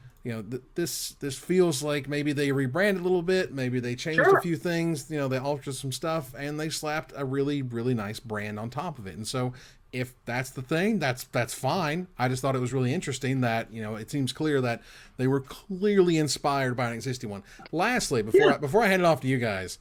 this feels like maybe they rebranded a little bit, maybe they changed a few things, they altered some stuff, and they slapped a really, really nice brand on top of it. And so if that's the thing, that's fine. I just thought it was really interesting that, it seems clear that they were clearly inspired by an existing one. Lastly, before I hand it off to you guys,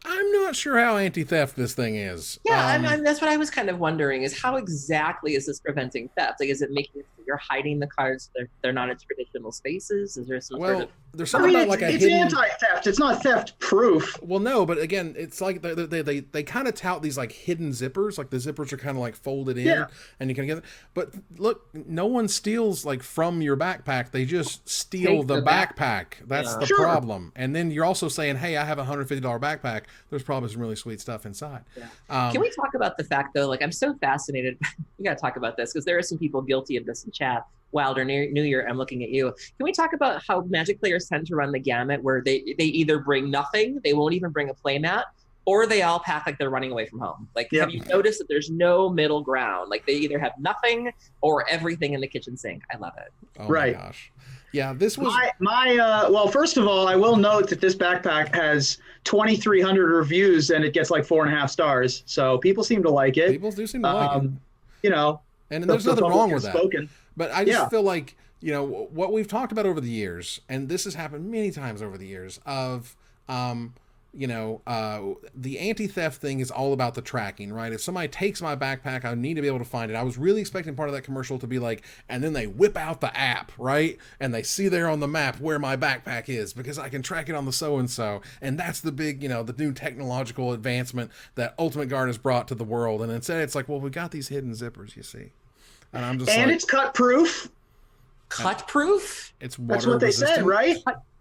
I'm not sure how anti-theft this thing is. Yeah, that's what I was kind of wondering, is how exactly is this preventing theft? Like, is it making it so you're hiding the cards. They're not in traditional spaces. Is there some sort of? There's something about like a it's hidden anti-theft. It's not theft proof. Well, no, but again, it's like they kind of tout these like hidden zippers. Like the zippers are kind of like folded in, and you can get. But look, no one steals like from your backpack. They just steal the backpack. That's the problem. And then you're also saying, "Hey, I have a $150 backpack. There's probably some really sweet stuff inside." Yeah. Can we talk about the fact though? Like, I'm so fascinated. We got to talk about this because there are some people guilty of this in chat. Wilder New Year, I'm looking at you. Can we talk about how Magic players tend to run the gamut where they either bring nothing, they won't even bring a playmat, or they all pack like they're running away from home? Like, have you noticed that there's no middle ground? Like, they either have nothing or everything in the kitchen sink. I love it. Oh my gosh. Yeah, this was well, first of all, I will note that this backpack has 2,300 reviews and it gets like 4.5 stars. So people seem to like it. People do seem to like it. You know, and there's nothing wrong with that. But I just feel like, you know, what we've talked about over the years, and this has happened many times over the years, of, you know, the anti-theft thing is all about the tracking, right? If somebody takes my backpack, I need to be able to find it. I was really expecting part of that commercial to be like, and then they whip out the app, right? And they see there on the map where my backpack is because I can track it on the so-and-so. And that's the big, you know, the new technological advancement that Ultimate Guard has brought to the world. And instead it's like, well, we got these hidden zippers, you see. And I'm just and it's cut proof. Cut proof? It's water That's what they resistant. said, right?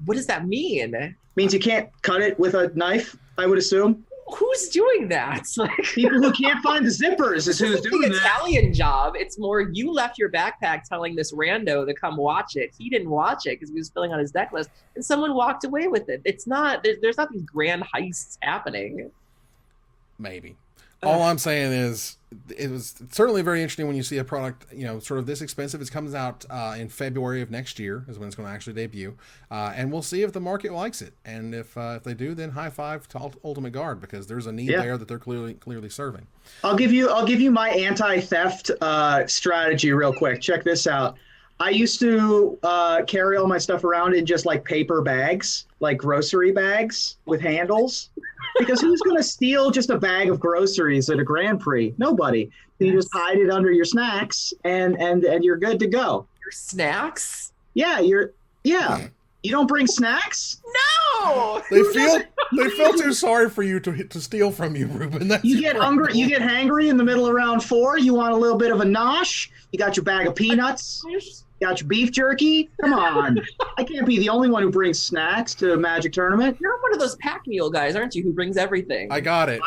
What does that mean? Means you can't cut it with a knife, I would assume. Who's doing that? Like, people who can't find the zippers is who's doing the Italian job. It's more you left your backpack telling this rando to come watch it. He didn't watch it because he was filling out his deck list, and someone walked away with it. It's not. There's not these grand heists happening. Maybe. All I'm saying is it was certainly very interesting when you see a product, you know, sort of this expensive. It comes out in February of next year is when it's going to actually debut. And we'll see if the market likes it. And if they do, then high five to Ultimate Guard because there's a need there that they're clearly serving. I'll give you my anti-theft strategy real quick. Check this out. I used to carry all my stuff around in just like paper bags, like grocery bags with handles. Because who's going to steal just a bag of groceries at a Grand Prix? Nobody. You just hide it under your snacks, and you're good to go. Your snacks? Yeah, you don't bring snacks? No. They feel too sorry for you to steal from you, Ruben. You get hungry. You get hangry in the middle of round 4. You want a little bit of a nosh. You got your bag of peanuts. You got your beef jerky. Come on. I can't be the only one who brings snacks to a Magic tournament. You're one of those pack mule guys, aren't you, who brings everything? I got it.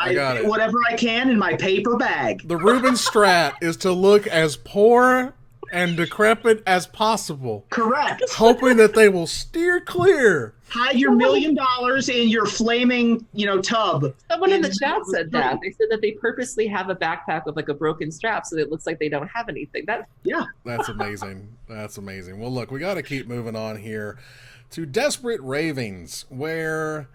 Whatever I can in my paper bag. The Ruben strat is to look as poor and decrepit as possible. Correct. Hoping that they will steer clear. Hide your $1 million in your flaming, tub. Someone in the chat said that. They said that they purposely have a backpack with like a broken strap so that it looks like they don't have anything. That's amazing. That's amazing. Well, look, we got to keep moving on here to Desperate Ravings, where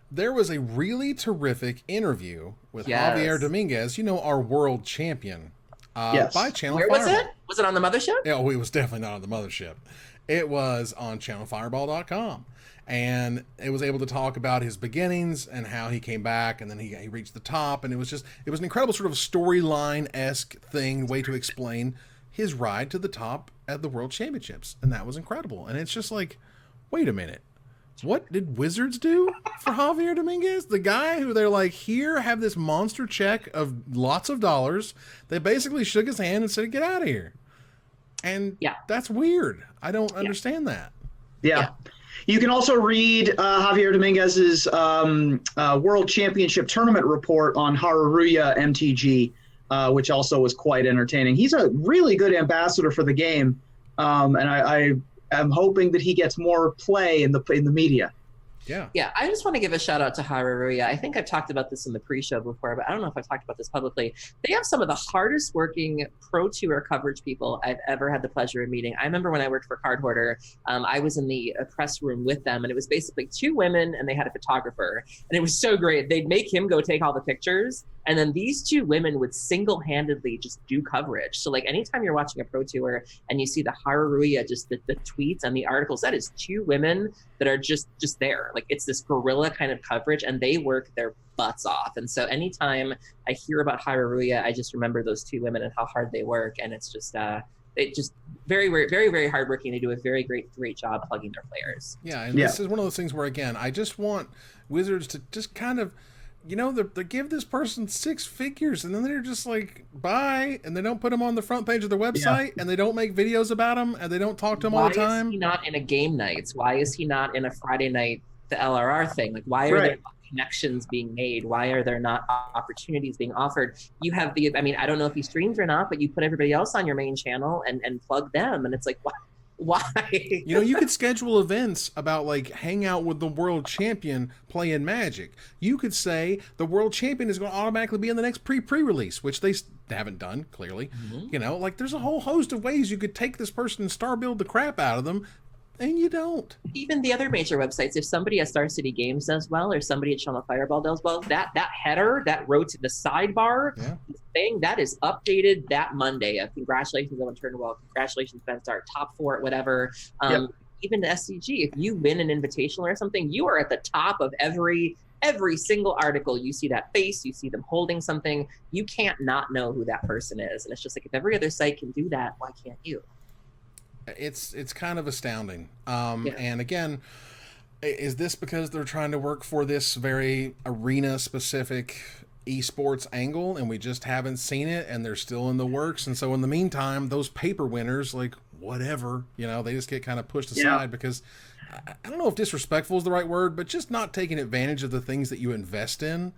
there was a really terrific interview with Javier Dominguez, our world champion. By Channel Fireball. Where was it? Was it on the mothership? Yeah, it was definitely not on the mothership. It was on channelfireball.com. And it was able to talk about his beginnings and how he came back, and then he reached the top. And it was an incredible sort of storyline-esque way to explain his ride to the top at the World Championships. And that was incredible. And it's just like, wait a minute. What did Wizards do for Javier Dominguez? The guy who they're like, here, have this monster check of lots of dollars. They basically shook his hand and said, get out of here. And that's weird. I don't understand that. Yeah. You can also read Javier Dominguez's World Championship Tournament report on Haruruya MTG, which also was quite entertaining. He's a really good ambassador for the game, and I am hoping that he gets more play in the media. Yeah, I just want to give a shout out to Haruruya. I think I've talked about this in the pre-show before, but I don't know if I've talked about this publicly. They have some of the hardest working pro tour coverage people I've ever had the pleasure of meeting. I remember when I worked for Card Hoarder, I was in the press room with them, and it was basically 2 women, and they had a photographer, and it was so great. They'd make him go take all the pictures, and then these 2 women would single-handedly just do coverage. So like anytime you're watching a pro tour and you see the Haruruya, just the tweets and the articles, that is 2 women that are just there. Like it's this guerrilla kind of coverage, and they work their butts off. And so anytime I hear about Haruruya, I just remember those 2 women and how hard they work. And it's just, it just very hardworking. They do a very great job plugging their players. Yeah, and this is one of those things where, again, I just want Wizards to just kind of, they give this person 6 figures, and then they're just like, bye, and they don't put them on the front page of their website, and they don't make videos about them, and they don't talk to them all the time. Why is he not in a game nights? Why is he not in a Friday night, the LRR thing? Like, why are there not connections being made? Why are there not opportunities being offered? You have I don't know if he streams or not, but you put everybody else on your main channel and plug them, and it's like, why? You could schedule events about like hang out with the world champion playing Magic. You could say the world champion is going to automatically be in the next pre-release, which they haven't done, clearly. Like there's a whole host of ways you could take this person and star build the crap out of them, and you don't. Even the other major websites, if somebody at Star City Games does well, or somebody at Channel Fireball does well, that header, that row to the sidebar thing, that is updated that Monday. Congratulations on Turnwell. Congratulations, Ben Stark, top 4 whatever. Even the SCG, if you win an invitational or something, you are at the top of every single article. You see that face, you see them holding something. You can't not know who that person is. And it's just like, if every other site can do that, why can't you? It's kind of astounding. And again, is this because they're trying to work for this very arena-specific esports angle, and we just haven't seen it, and they're still in the works? And so in the meantime, those paper winners, like, whatever, they just get kind of pushed aside because, I don't know if disrespectful is the right word, but just not taking advantage of the things that you invest in.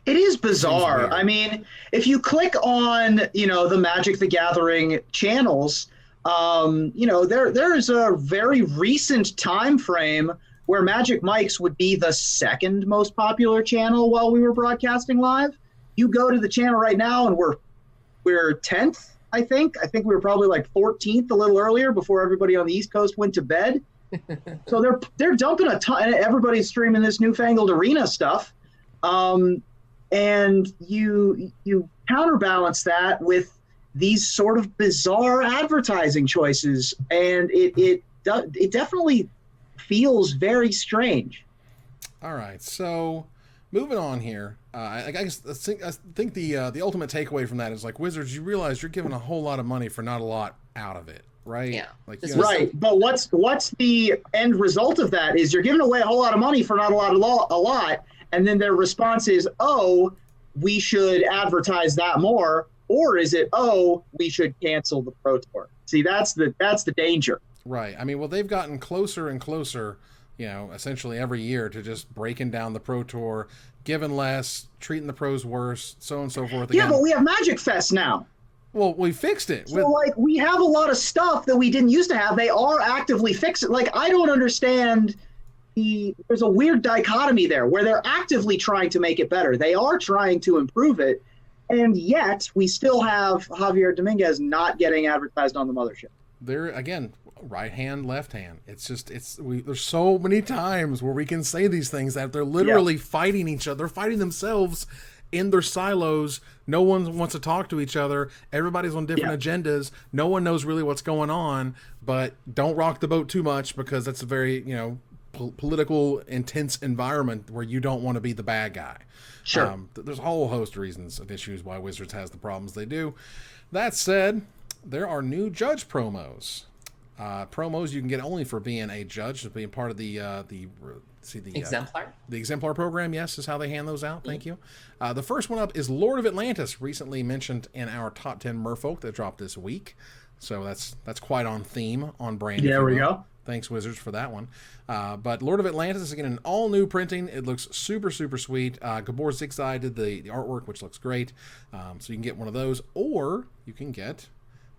It is bizarre. I mean, if you click on, the Magic the Gathering channels, there is a very recent time frame where Magic Mike's would be the 2nd most popular channel while we were broadcasting live. You go to the channel right now and we're 10th, I think. I think we were probably like 14th a little earlier before everybody on the East Coast went to bed. So they're dumping a ton, and everybody's streaming this newfangled arena stuff. And you counterbalance that with these sort of bizarre advertising choices, and it definitely feels very strange. All right, so moving on here, I think the ultimate takeaway from that is, like, Wizards, you realize you're giving a whole lot of money for not a lot out of it, right? Yeah, like, right. But what's the end result of that is you're giving away a whole lot of money for not a lot, and then their response is, oh, we should advertise that more. Or is it, oh, we should cancel the Pro Tour? See, that's the danger. Right. I mean, well, they've gotten closer and closer, essentially every year to just breaking down the Pro Tour, giving less, treating the pros worse, so on and so forth. Again. Yeah, but we have MagicFest now. Well, we fixed it. So, we have a lot of stuff that we didn't used to have. They are actively fixing. Like, I don't understand there's a weird dichotomy there where they're actively trying to make it better. They are trying to improve it. And yet, we still have Javier Dominguez not getting advertised on the mothership. There again, right hand, left hand. It's just there's so many times where we can say these things that they're literally fighting each other, fighting themselves in their silos. No one wants to talk to each other. Everybody's on different agendas. No one knows really what's going on. But don't rock the boat too much, because that's a very political, intense environment where you don't want to be the bad guy. Sure. There's a whole host of reasons of issues why Wizards has the problems they do. That said, there are new judge promos. Promos you can get only for being a judge, being part of the Exemplar? The Exemplar program, yes, is how they hand those out. Thank you. The first one up is Lord of Atlantis, recently mentioned in our top 10 Merfolk that dropped this week. So that's quite on theme, on brand. There we go. Thanks, Wizards, for that one. But Lord of Atlantis is again an all-new printing. It looks super, super sweet. Gabor Zigzai did the artwork, which looks great. So you can get one of those, or you can get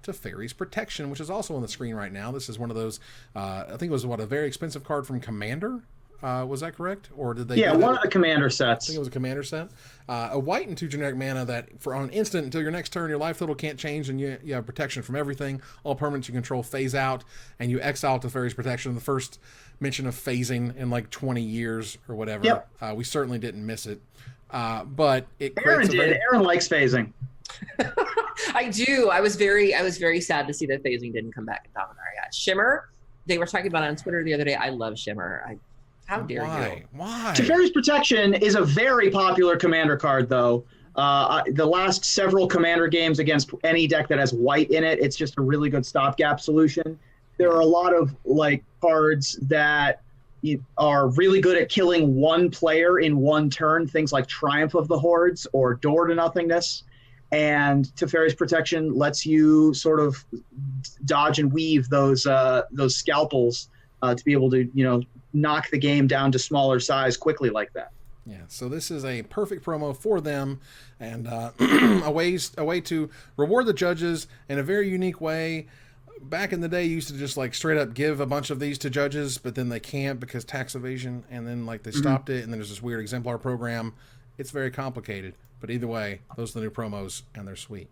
Teferi's Protection, which is also on the screen right now. This is one of those, I think it was, a very expensive card from Commander? Was that correct? Or did they? Yeah, one of the Commander sets. I think it was a Commander set. A white and 2 generic mana that for on an instant until your next turn, your life total can't change, and you have protection from everything. All permanents you control phase out, and you exile Teferi's Protection. The first mention of phasing in like 20 years or whatever. Yep. We certainly didn't miss it. But it Aaron did. Aaron likes phasing. I do. I was very sad to see that phasing didn't come back in Dominaria. Shimmer, they were talking about it on Twitter the other day. I love Shimmer. How dare you? Why? Teferi's Protection is a very popular Commander card, though. The last several Commander games against any deck that has white in it, it's just a really good stopgap solution. There are a lot of like cards that are really good at killing one player in one turn, things like Triumph of the Hordes or Door to Nothingness. And Teferi's Protection lets you sort of dodge and weave those scalpels to be able to, knock the game down to smaller size quickly like that. Yeah, so this is a perfect promo for them, and a way to reward the judges in a very unique way. Back in the day, you used to just like straight up give a bunch of these to judges, but then they can't because tax evasion, and then like they stopped it, and then there's this weird exemplar program. It's very complicated, but either way, those are the new promos, and they're sweet.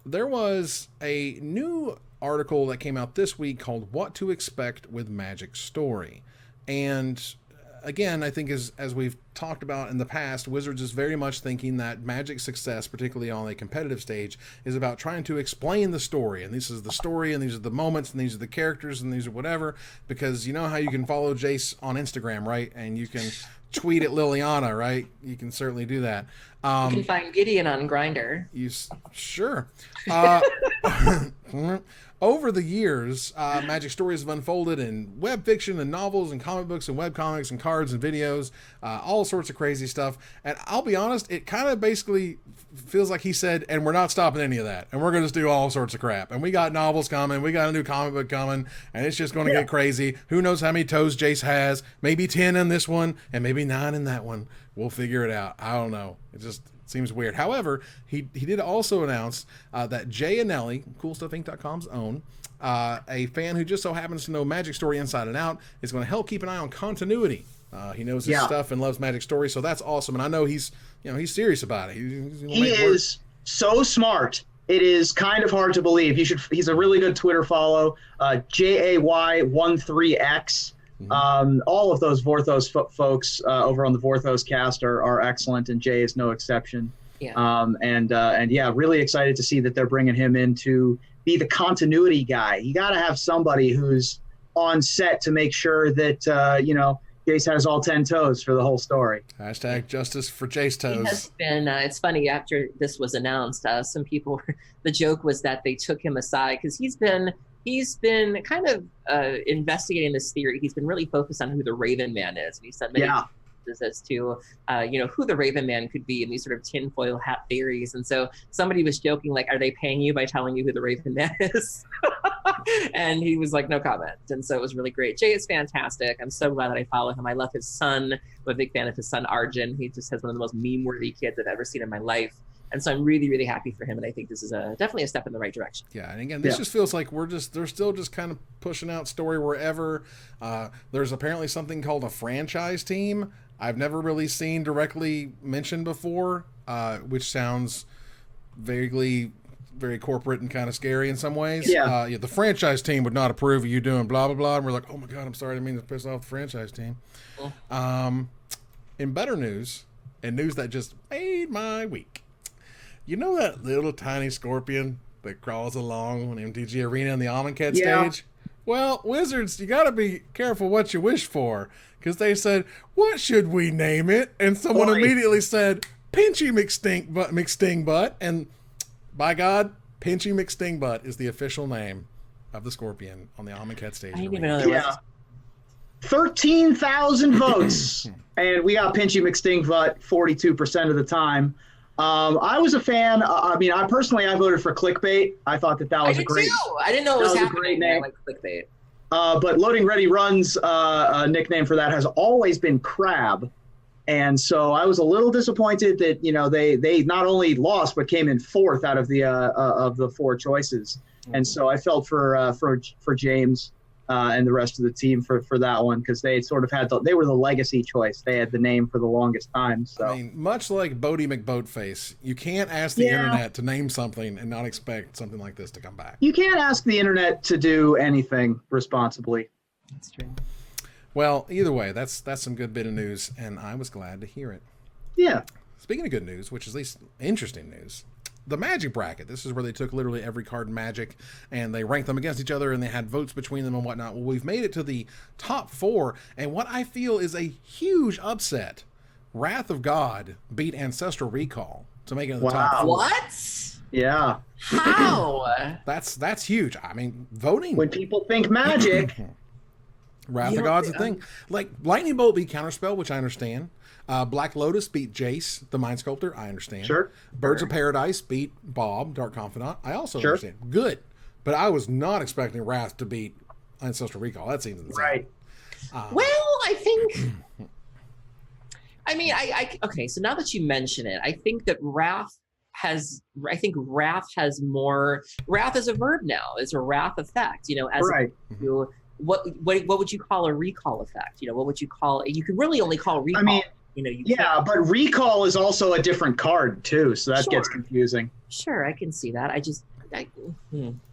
There was a new article that came out this week called What to Expect with Magic Story. And again, I think as we've talked about in the past, Wizards is very much thinking that Magic's success, particularly on a competitive stage, is about trying to explain the story. And this is the story, and these are the moments, and these are the characters, and these are whatever. Because you know how you can follow Jace on Instagram, right? And you can tweet at Liliana, right? You can certainly do that. You can find Gideon on Grindr. Sure. Over the years, Magic stories have unfolded in web fiction and novels and comic books and web comics and cards and videos, all sorts of crazy stuff. And I'll be honest, it kind of basically feels like he said, and we're not stopping any of that. And we're going to just do all sorts of crap. And we got novels coming. We got a new comic book coming. And it's just going to get crazy. Who knows how many toes Jace has? Maybe 10 in this one and maybe 9 in that one. We'll figure it out. I don't know. It just seems weird. However, he did also announce that Jay Annelli, CoolStuffInc.com's own, a fan who just so happens to know Magic Story inside and out, is going to help keep an eye on continuity. He knows his stuff and loves Magic Story, so that's awesome. And I know he's serious about it. He is so smart. It is kind of hard to believe. He's a really good Twitter follow. JAY13X. All of those Vorthos folks over on the Vorthos cast are excellent, and Jay is no exception. Really excited to see that they're bringing him in to be the continuity guy. You got to have somebody who's on set to make sure that Jace has all 10 toes for the whole story. Hashtag justice for Jace toes. He has been. It's funny, after this was announced, some people the joke was that they took him aside because he's been kind of investigating this theory. He's been really focused on who the Raven Man is. And he said many as to who the Raven Man could be, and these sort of tinfoil hat theories. And so somebody was joking, like, are they paying you by telling you who the Raven Man is? And he was like, no comment. And so it was really great. Jay is fantastic. I'm so glad that I follow him. I love his son. I'm a big fan of his son, Arjun. He just has one of the most meme-worthy kids I've ever seen in my life. And so I'm really, really happy for him, and I think this is definitely a step in the right direction. Yeah, and again, this just feels like they're still just kind of pushing out story wherever. There's apparently something called a franchise team. I've never really seen directly mentioned before, which sounds vaguely very corporate and kind of scary in some ways. The franchise team would not approve of you doing blah, blah, blah. And we're like, oh my God, I'm sorry, I didn't mean to piss off the franchise team. In better news, and news that just made my week. You know that little tiny scorpion that crawls along on MTG Arena in the Amonkhet stage? Well, Wizards, you got to be careful what you wish for, because they said, what should we name it? And someone immediately said, Pinchy McStingbutt. And by God, Pinchy McStingbutt is the official name of the scorpion on the Amonkhet stage. I didn't even know there was. 13,000 votes, and we got Pinchy McStingbutt 42% of the time. I was a fan. I voted for Clickbait. I thought that was a great. Too. I didn't know it was happening. I like Clickbait. But Loading Ready Run's nickname for that has always been Crab, and so I was a little disappointed that they not only lost but came in fourth out of the four choices, and so I felt for James and the rest of the team for that one, because they sort of they were the legacy choice. They had the name for the longest time. So I mean, much like Bodie McBoatface, you can't ask the internet to name something and not expect something like this to come back. You can't ask the internet to do anything responsibly. That's true. Well, either way, that's some good bit of news, and I was glad to hear it. Yeah. Speaking of good news, which is at least interesting news, the Magic bracket. This is where they took literally every card in Magic and they ranked them against each other, and they had votes between them and whatnot. Well, we've made it to the top 4, and what I feel is a huge upset Wrath of God beat Ancestral Recall to make it in the Wow. top 4. What? Yeah. How? That's huge. I mean, voting. When people think Magic, Wrath You of know, God's a thing. Like, Lightning Bolt beat Counterspell, which I understand. Black Lotus beat Jace, the Mind Sculptor. I understand. Sure. Birds of Paradise beat Bob, Dark Confidant. I also Sure. understand. Good. But I was not expecting Wrath to beat Ancestral Recall. That seems insane. right? Well, I think. I mean, okay. So now that you mention it, I think that Wrath has more. Wrath is a verb now. It's a Wrath effect. You know, as Right. to what would you call a recall effect? You know, what would you call? You could really only call recall. I mean, you know, you Yeah, can't. but Recall is also a different card too, so that gets Sure. confusing. Sure, I can see that.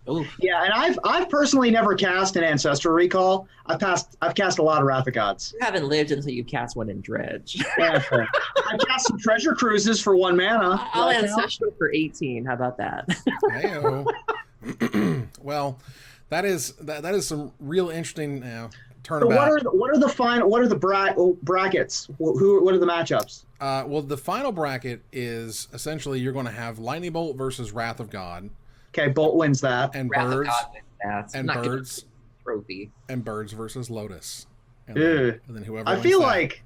Ooh. Yeah, and I've personally never cast an Ancestral Recall. I've cast a lot of Wrath of Gods. You haven't lived until you cast one in Dredge. Yeah, fair. I've cast some Treasure Cruises for 1 mana. I'll Does that count? Ancestral for 18. How about that? Hey-o. Well, that is some real interesting So turnabout. what are the brackets? What are the matchups? Well, the final bracket is essentially you're going to have Lightning Bolt versus Wrath of God, Okay, Bolt wins that. and Wrath of birds God wins that. I'm and not giving birds a trophy. and birds versus Lotus. And Ew. then whoever I wins feel that. like,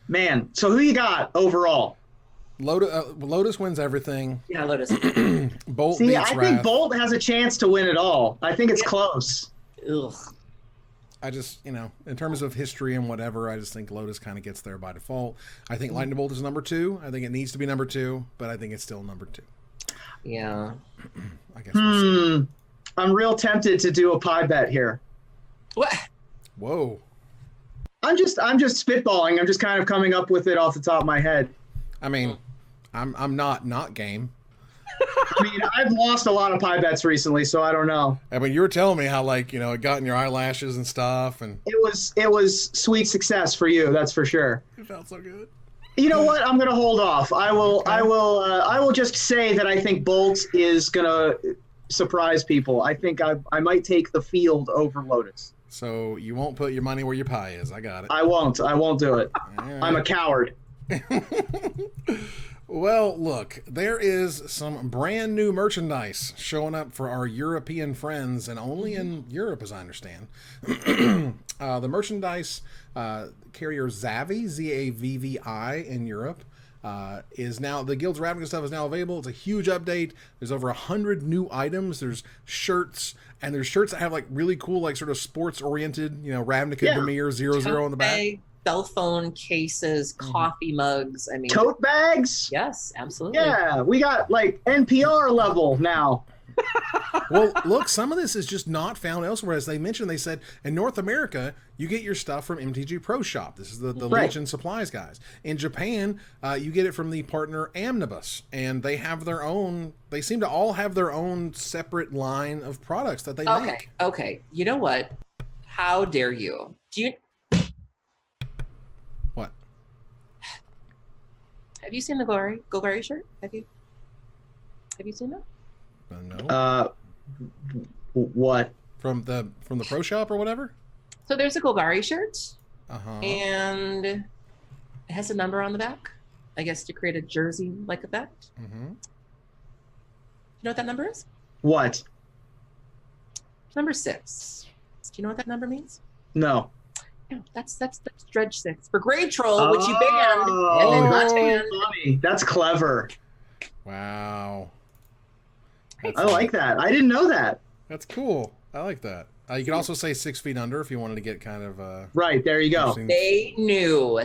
man. So who you got overall? Lotus wins everything. Yeah, Lotus. Bolt See, beats I Wrath. think Bolt has a chance to win it all. I think it's close. Ugh. I just, in terms of history and whatever, I just think Lotus kind of gets there by default. I think Lightning Bolt is number 2. I think it needs to be number 2, but I think it's still number 2. Yeah. I guess we'll see. I'm real tempted to do a pie bet here. What? Whoa. I'm just spitballing. I'm just kind of coming up with it off the top of my head. I mean, I'm not game. I mean, I've lost a lot of pie bets recently, so I don't know. I mean, you were telling me how it got in your eyelashes and stuff, and It was sweet success for you, that's for sure. it felt so good. You know what? I'm gonna hold off. I will just say that I think Bolt is gonna surprise people. I think I might take the field over Lotus. So you won't put your money where your pie is. I got it. I won't do it. All right. I'm a coward. Well, look, there is some brand new merchandise showing up for our European friends, and only in Europe, as I understand. The merchandise carrier Zavvi, Z-A-V-V-I, in Europe, is now, the Guild's Ravnica stuff is now available. It's a huge update. There's over 100 new items. There's shirts, and there's shirts that have really cool, sort of sports-oriented, Ravnica Yeah. Demir 00 on the back. Cell phone cases, coffee mugs. I mean, Tote bags? yes, absolutely. Yeah, we got NPR level now. Well, look, some of this is just not found elsewhere. As they mentioned, they said in North America, you get your stuff from MTG Pro Shop. This is the Right. Legion Supplies guys. In Japan, you get it from the partner Omnibus, and they have their own. They seem to all have their own separate line of products that they make. Okay. You know what? How dare you? Do you What? have you seen the Golgari shirt? Have you seen that? No. What? From the Pro Shop or whatever. So there's a Golgari shirt, And and it has a number on the back. I guess to create a jersey-like effect. You know what that number is? What? Number 6. Do you know what that number means? No. Yeah, that's Dredge 6 for Grave Troll, which you banned and then that's unbanned. funny. That's clever. wow. I like that. I didn't know that. That's cool. I like that. You can also say 6 feet under if you wanted to get kind of Right, there you go. interesting. They knew.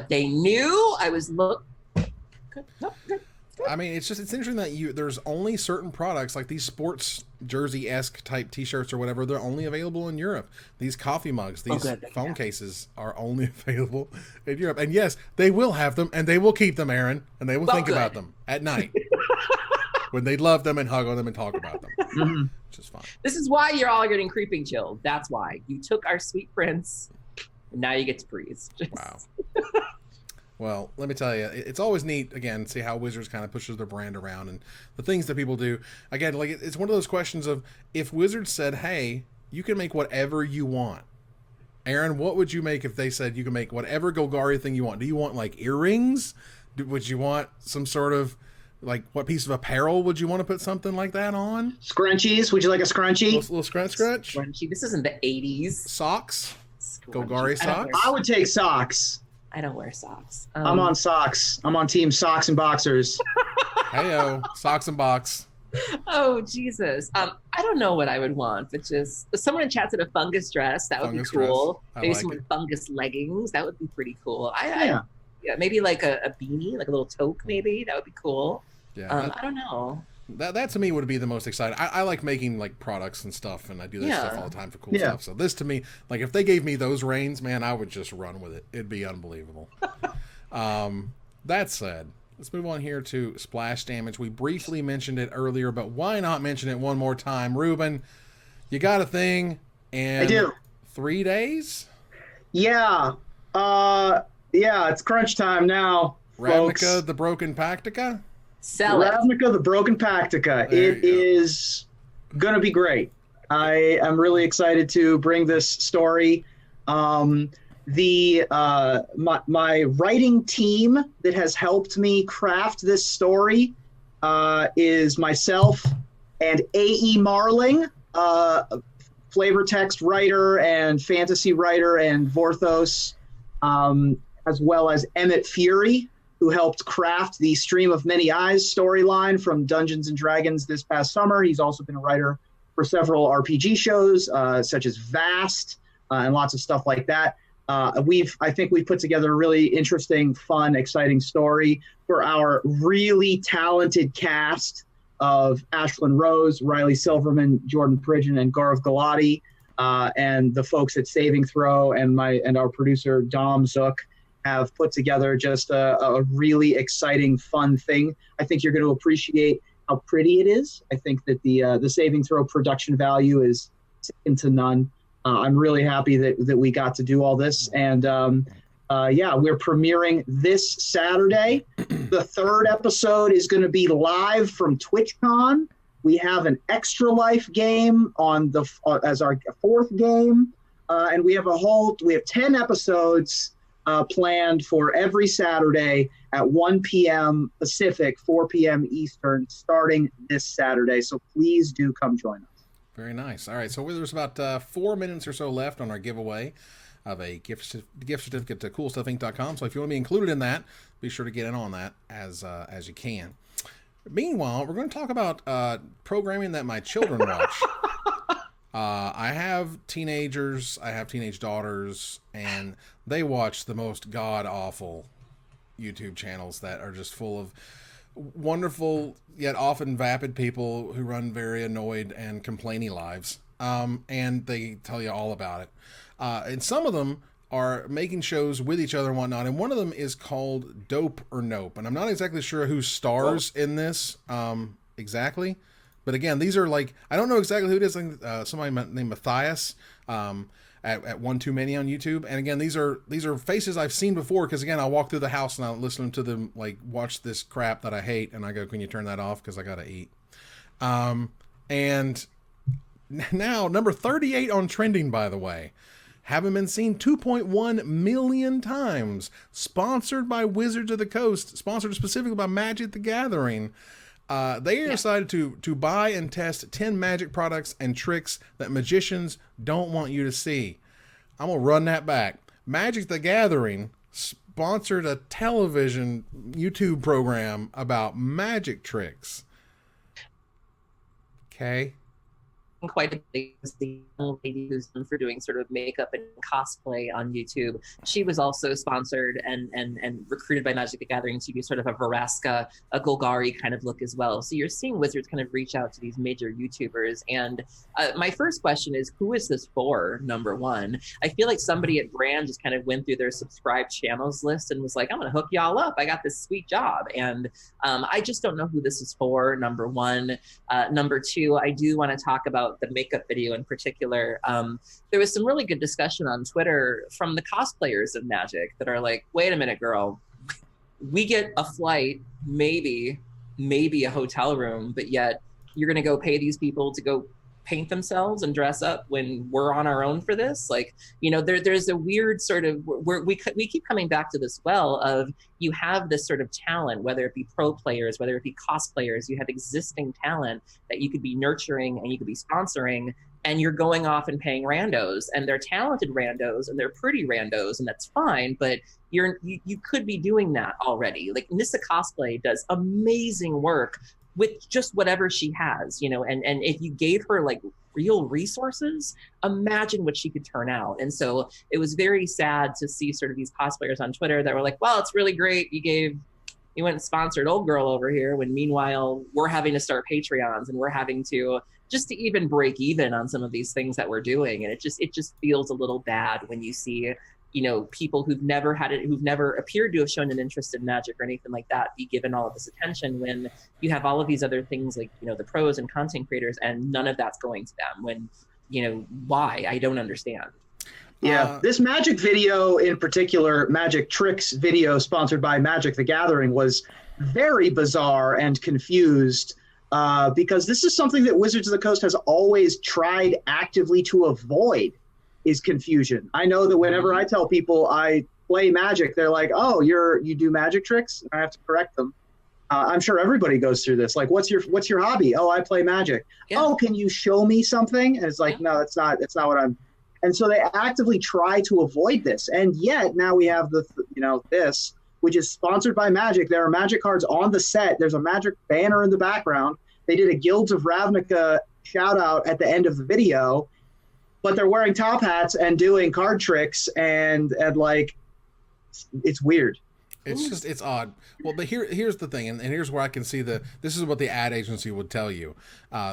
I was Good. Nope, good. I mean, it's interesting that there's only certain products like these sports jersey-esque type T-shirts or whatever. They're only available in Europe. These coffee mugs, these phone cases are only available in Europe. And yes, they will have them, and they will keep them, Aaron, and they will think about them at night when they love them and hug on them and talk about them, which is fine. This is why you're all getting creeping chilled. That's why you took our sweet prince, and now you get to breeze. Wow. Well, let me tell you, it's always neat, again, see how Wizards kind of pushes their brand around and the things that people do. Again, it's one of those questions of, if Wizards said, hey, you can make whatever you want, Aaron, what would you make if they said you can make whatever Golgari thing you want? Do you want like earrings? Would you want some sort of like what piece of apparel would you want to put something like that on? Scrunchies? Would you like a scrunchie? Little scrunch? Scrunchy. This isn't the 80s. Socks? Scrunchy. Golgari socks? I would take socks. I don't wear socks. I'm on socks. I'm on team socks and boxers. Heyo, socks and box. Oh, Jesus. I don't know what I would want, but just someone in chat said a fungus dress. That would Fungus be cool. dress. Maybe like some fungus leggings. That would be pretty cool. Yeah. Yeah, maybe like a beanie, like a little toque, maybe. That would be cool. Yeah, I don't know. That to me would be the most exciting. I like making like products and stuff, and I do that stuff all the time for cool stuff. So this to me, like if they gave me those reins, man, I would just run with it. It'd be unbelievable. That said, let's move on here to splash damage. We briefly mentioned it earlier, but why not mention it one more time? Ruben, you got a thing in I do. 3 days? Yeah. Yeah, it's crunch time now, folks. Ravnica the Broken Pactica? Sell it. Ravnica the Broken Pactica. There It is going to be great. I am really excited to bring this story. My writing team that has helped me craft this story is myself and A.E. Marling, flavor text writer and fantasy writer, and Vorthos, as well as Emmett Fury, who helped craft the Stream of Many Eyes storyline from Dungeons and Dragons this past summer. He's also been a writer for several RPG shows, such as Vast, and lots of stuff like that. I think we've put together a really interesting, fun, exciting story for our really talented cast of Ashlyn Rose, Riley Silverman, Jordan Pridgeon, and Gaurav Galati, and the folks at Saving Throw and our producer Dom Zook have put together just a really exciting, fun thing. I think you're going to appreciate how pretty it is. I think that the Saving Throw production value is second to none. I'm really happy that we got to do all this. And we're premiering this Saturday. The third episode is going to be live from TwitchCon. We have an Extra Life game on as our fourth game. And we have 10 episodes planned for every Saturday at 1 p.m. Pacific, 4 p.m. Eastern, starting this Saturday. So please do come join us. Very nice. All right, so there's about 4 minutes or so left on our giveaway of a gift certificate to CoolStuffInc.com. So if you want to be included in that, be sure to get in on that as you can. Meanwhile, we're going to talk about programming that my children watch. I have teenagers, I have teenage daughters, and they watch the most god-awful YouTube channels that are just full of wonderful yet often vapid people who run very annoyed and complainy lives. And they tell you all about it. And some of them are making shows with each other and whatnot. And one of them is called Dope or Nope. And I'm not exactly sure who stars in this exactly. But again, these are like, I don't know exactly who it is. Somebody named Matthias at One Too Many on YouTube. And again, these are faces I've seen before, because again, I walk through the house and I listen to them like watch this crap that I hate, and I go, "Can you turn that off? Because I gotta eat." And now number 38 on trending, by the way, having been seen 2.1 million times. Sponsored by Wizards of the Coast, sponsored specifically by Magic the Gathering. They decided to buy and test 10 magic products and tricks that magicians don't want you to see. I'm going to run that back. Magic the Gathering sponsored a television YouTube program about magic tricks. Okay. Quite a big the young lady who's known for doing sort of makeup and cosplay on YouTube. She was also sponsored and recruited by Magic the Gathering to do sort of a Veraska, a Golgari kind of look as well. So you're seeing Wizards kind of reach out to these major YouTubers. And my first question is, who is this for, number one? I feel like somebody at Brand just kind of went through their subscribed channels list and was like, I'm going to hook y'all up. I got this sweet job. And I just don't know who this is for, number one. Number two, I do want to talk about the makeup video in particular. There was some really good discussion on Twitter from the cosplayers of Magic that are like, wait a minute, girl, we get a flight, maybe a hotel room, but yet you're going to go pay these people to go paint themselves and dress up when we're on our own for this. Like, you know, there's a weird sort of, we keep coming back to this well of, you have this sort of talent, whether it be pro players, whether it be cosplayers, you have existing talent that you could be nurturing and you could be sponsoring, and you're going off and paying randos, and they're talented randos and they're pretty randos, and that's fine, but you could be doing that already. Like Nissa Cosplay does amazing work with just whatever she has, you know, and if you gave her like real resources, imagine what she could turn out. And so it was very sad to see sort of these cosplayers on Twitter that were like, well, it's really great you went and sponsored old girl over here, when meanwhile we're having to start Patreons and we're having to just to even break even on some of these things that we're doing. And it just feels a little bad when you see, you know, people who've never appeared to have shown an interest in Magic or anything like that be given all of this attention, when you have all of these other things like, you know, the pros and content creators, and none of that's going to them. When, you know, why? I don't understand. Yeah, this Magic video in particular, Magic Tricks video sponsored by Magic the Gathering, was very bizarre and confused, because this is something that Wizards of the Coast has always tried actively to avoid, is confusion. I know that whenever I tell people I play Magic, they're like, oh, you do Magic Tricks? I have to correct them. I'm sure everybody goes through this. Like, what's your hobby? Oh, I play Magic. Yeah. Oh, can you show me something? And it's like, no, that's not what I'm. And so they actively try to avoid this. And yet now we have this, which is sponsored by Magic. There are Magic cards on the set. There's a Magic banner in the background. They did a Guilds of Ravnica shout out at the end of the video, but they're wearing top hats and doing card tricks, and like, it's weird. It's odd. Well, but here's the thing, and here's where I can see this is what the ad agency would tell you.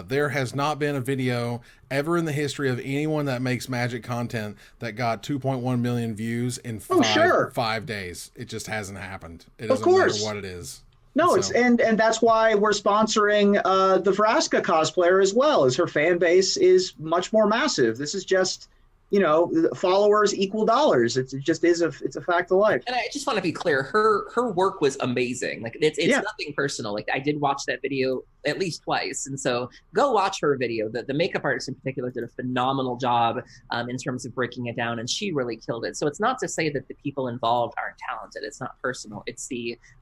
There has not been a video ever in the history of anyone that makes Magic content that got 2.1 million views in 5 days. It just hasn't happened. It doesn't matter what it is. No, and that's why we're sponsoring the Vraska cosplayer as well, as her fan base is much more massive. This is just, you know, followers equal dollars. It's a fact of life. And I just want to be clear, her work was amazing. Like it's nothing personal. Like I did watch that video at least twice, and so go watch her video. The makeup artist in particular did a phenomenal job in terms of breaking it down, and she really killed it. So it's not to say that the people involved aren't talented. It's not personal. It's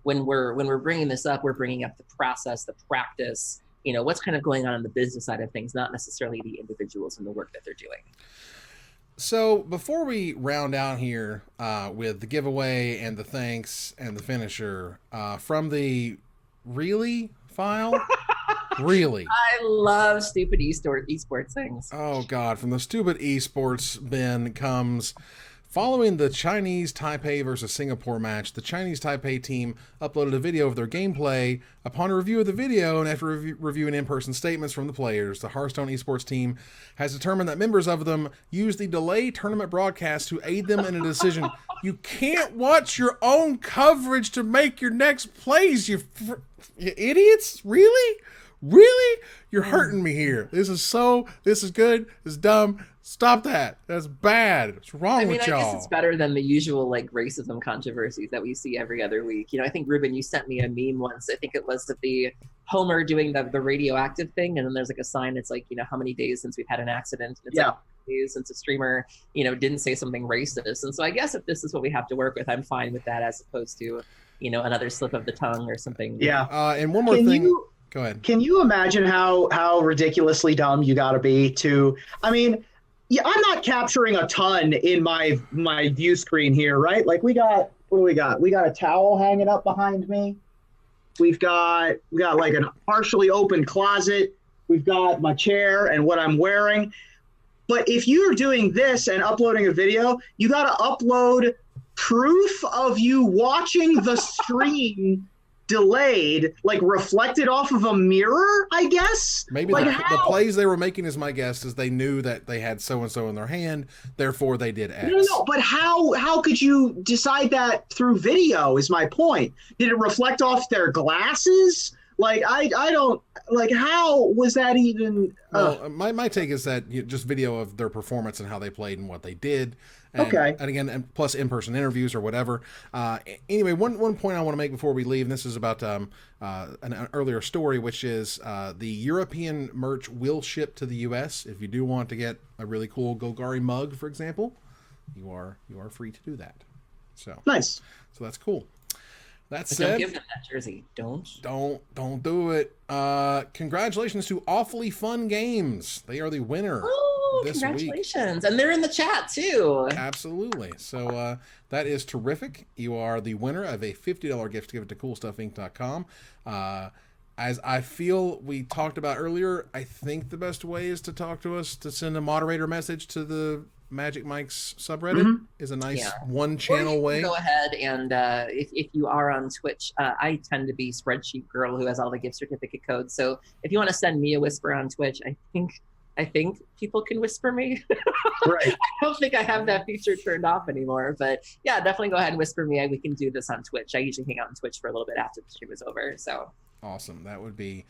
when we're bringing this up, we're bringing up the process, the practice, you know, what's kind of going on the business side of things, not necessarily the individuals and the work that they're doing. So before we round out here with the giveaway and the thanks and the finisher from the really file, really, I love stupid esports things. Oh God, from the stupid esports bin comes. Following the Chinese Taipei versus Singapore match, the Chinese Taipei team uploaded a video of their gameplay. Upon a review of the video and after reviewing in-person statements from the players, the Hearthstone esports team has determined that members of them used the delay tournament broadcast to aid them in a decision. You can't watch your own coverage to make your next plays, you idiots! Really? Really? You're hurting me here. This is good. This is dumb. Stop that. That's bad. What's wrong with y'all? I guess it's better than the usual like racism controversies that we see every other week. You know, I think Ruben, you sent me a meme once. I think it was of the Homer doing the radioactive thing, and then there's like a sign that's like, you know, how many days since we've had an accident? And it's like days since a streamer, you know, didn't say something racist. And so I guess if this is what we have to work with, I'm fine with that, as opposed to, you know, another slip of the tongue or something. Yeah. And one more thing. Go ahead. Can you imagine how ridiculously dumb you got to be to? I mean, yeah, I'm not capturing a ton in my view screen here, right? Like what do we got? We got a towel hanging up behind me. We got like a partially open closet. We've got my chair and what I'm wearing. But if you're doing this and uploading a video, you got to upload proof of you watching the stream delayed, like reflected off of a mirror, I guess. Maybe like the plays they were making, is my guess, is they knew that they had so and so in their hand, therefore they did X. No, but how could you decide that through video? Is my point. Did it reflect off their glasses? Like I don't like, how was that even? Well, my take is that just video of their performance and how they played and what they did. And, Okay. And again, and plus in-person interviews or whatever. Anyway, one point I want to make before we leave, and this is about an earlier story, which is the European merch will ship to the U.S. If you do want to get a really cool Golgari mug, for example, you are free to do that. So Nice. So that's cool. That But said, don't give them that jersey. Don't do it. Congratulations to Awfully Fun Games. They are the winner. Oh, this congratulations. Week. And they're in the chat too. Absolutely. So that is terrific. You are the winner of a $50 gift to give it to coolstuffinc.com. As I feel we talked about earlier, I think the best way is to talk to us, to send a moderator message to the Magic Mike's subreddit is a nice one channel way. Go ahead and if you are on Twitch, I tend to be spreadsheet girl who has all the gift certificate codes. So if you want to send me a whisper on Twitch, I think people can whisper me. Right. I don't think I have that feature turned off anymore, but yeah, definitely go ahead and whisper me. We can do this on Twitch. I usually hang out on Twitch for a little bit after the stream is over. So awesome. That would be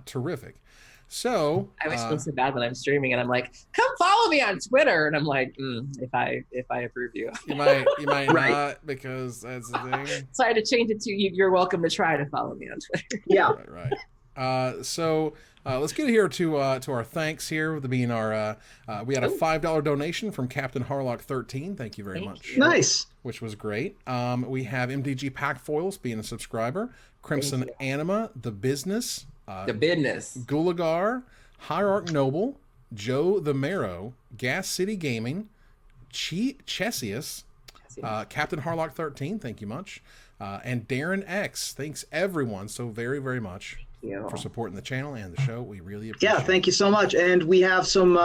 terrific. So I always feel so bad when I'm streaming and I'm like, come follow me on Twitter. And I'm like, if I approve you. You might Right. not, because that's the thing. So I had to change it to you're welcome to try to follow me on Twitter. Yeah. Right. So let's get here to our thanks here, with being our we had a $5 donation from Captain Harlock 13. Thank you very much. Nice. Which was great. We have MTG Pack Foils being a subscriber, Crimson Anima, The Business, Gulagar, Hierarch Noble, Joe the Marrow, Gas City Gaming, Chessius, Captain Harlock 13, thank you much, and Darren X. Thanks everyone so very, very much for supporting the channel and the show. We really appreciate it. Yeah, thank you so much. And we have some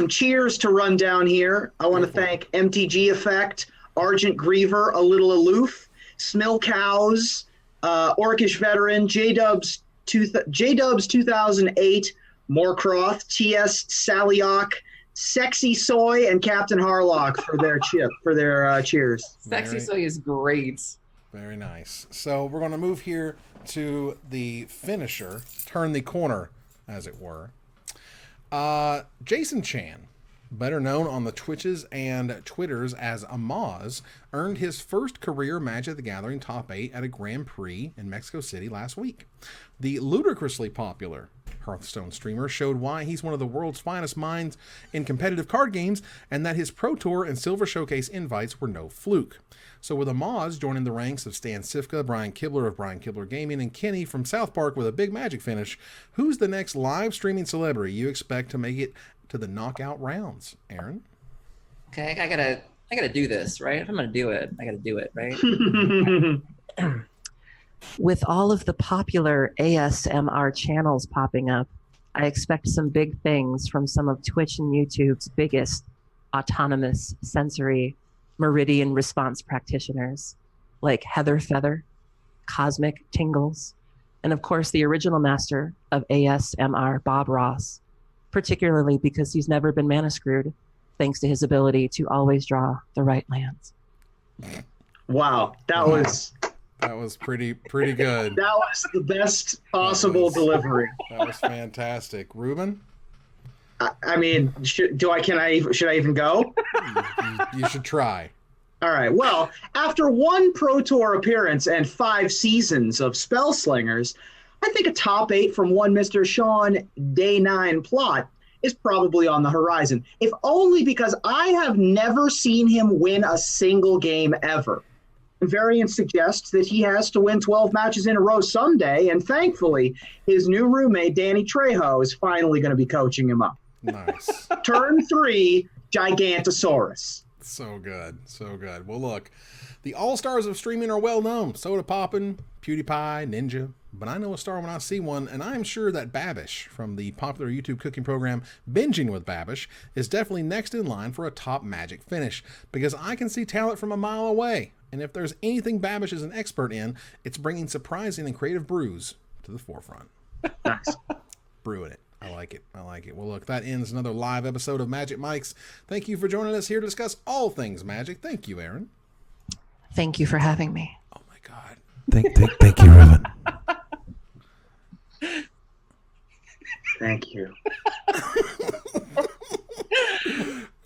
cheers to run down here. I want to thank MTG Effect, Argent Griever, A Little Aloof, Smill Cows, Orcish Veteran, J-Dubs 2008, Moorcroft, TS Salioc, Sexy Soy, and Captain Harlock for their cheers. Sexy Soy is great. Very nice. So we're going to move here to the finisher, turn the corner, as it were. Jason Chan, better known on the Twitches and Twitters as Amaz, earned his first career Magic the Gathering top 8 at a Grand Prix in Mexico City last week. The ludicrously popular Hearthstone streamer showed why he's one of the world's finest minds in competitive card games, and that his Pro Tour and Silver Showcase invites were no fluke. So with Amaz joining the ranks of Stan Sifka, Brian Kibler of Brian Kibler Gaming, and Kenny from South Park with a big Magic finish, who's the next live streaming celebrity you expect to make it to the knockout rounds? Aaron? Okay, I gotta do this, right? If I'm gonna do it, I gotta do it, right? With all of the popular ASMR channels popping up, I expect some big things from some of Twitch and YouTube's biggest autonomous sensory meridian response practitioners, like Heather Feather, Cosmic Tingles, and of course the original master of ASMR, Bob Ross, particularly because he's never been mana screwed, thanks to his ability to always draw the right lands. Wow, that was pretty good. That was the best possible delivery. That was fantastic. Ruben? I mean, should I even go? You should try. All right. Well, after one Pro Tour appearance and 5 seasons of Spell Slingers, I think a top 8 from one Mr. Sean Day 9 Plot is probably on the horizon, if only because I have never seen him win a single game ever. Variant suggests that he has to win 12 matches in a row someday, and thankfully, his new roommate, Danny Trejo, is finally going to be coaching him up. Nice. Turn 3, Gigantosaurus. So good. So good. Well, look, the all-stars of streaming are well known. Soda Poppin', PewDiePie, Ninja. But I know a star when I see one, and I'm sure that Babish from the popular YouTube cooking program Binging with Babish is definitely next in line for a top Magic finish, because I can see talent from a mile away. And if there's anything Babish is an expert in, it's bringing surprising and creative brews to the forefront. Nice. Brewing it. I like it. I like it. Well, look, that ends another live episode of Magic Mike's. Thank you for joining us here to discuss all things Magic. Thank you, Aaron. Thank you for having me. Oh, my God. Thank you, Ruben. Thank you.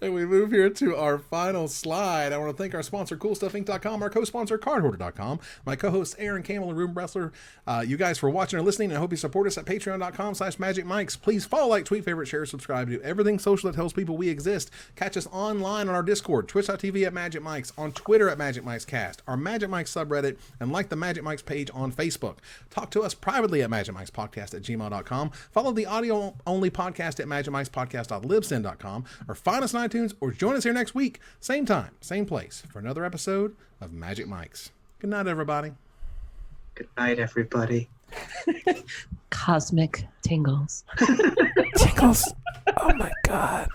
And we move here to our final slide. I want to thank our sponsor, CoolStuffInc.com, our co-sponsor, CardHoarder.com, my co-hosts, Aaron Campbell and Ruben Bressler. You guys for watching and listening, and I hope you support us at patreon.com/magicmics. Please follow, like, tweet, favorite, share, subscribe, do everything social that tells people we exist. Catch us online on our Discord, twitch.tv at MagicMics, on Twitter at MagicMicsCast, our Magic Mics subreddit, and like the Magic Mics page on Facebook. Talk to us privately at magicmicspodcast@gmail.com. Follow the audio-only podcast at magicmicspodcast.libsyn.com, or find us on iTunes, or join us here next week, same time, same place, for another episode of Magic Mics. Good night, everybody. Good night, everybody. Cosmic tingles. Tingles. Oh my God.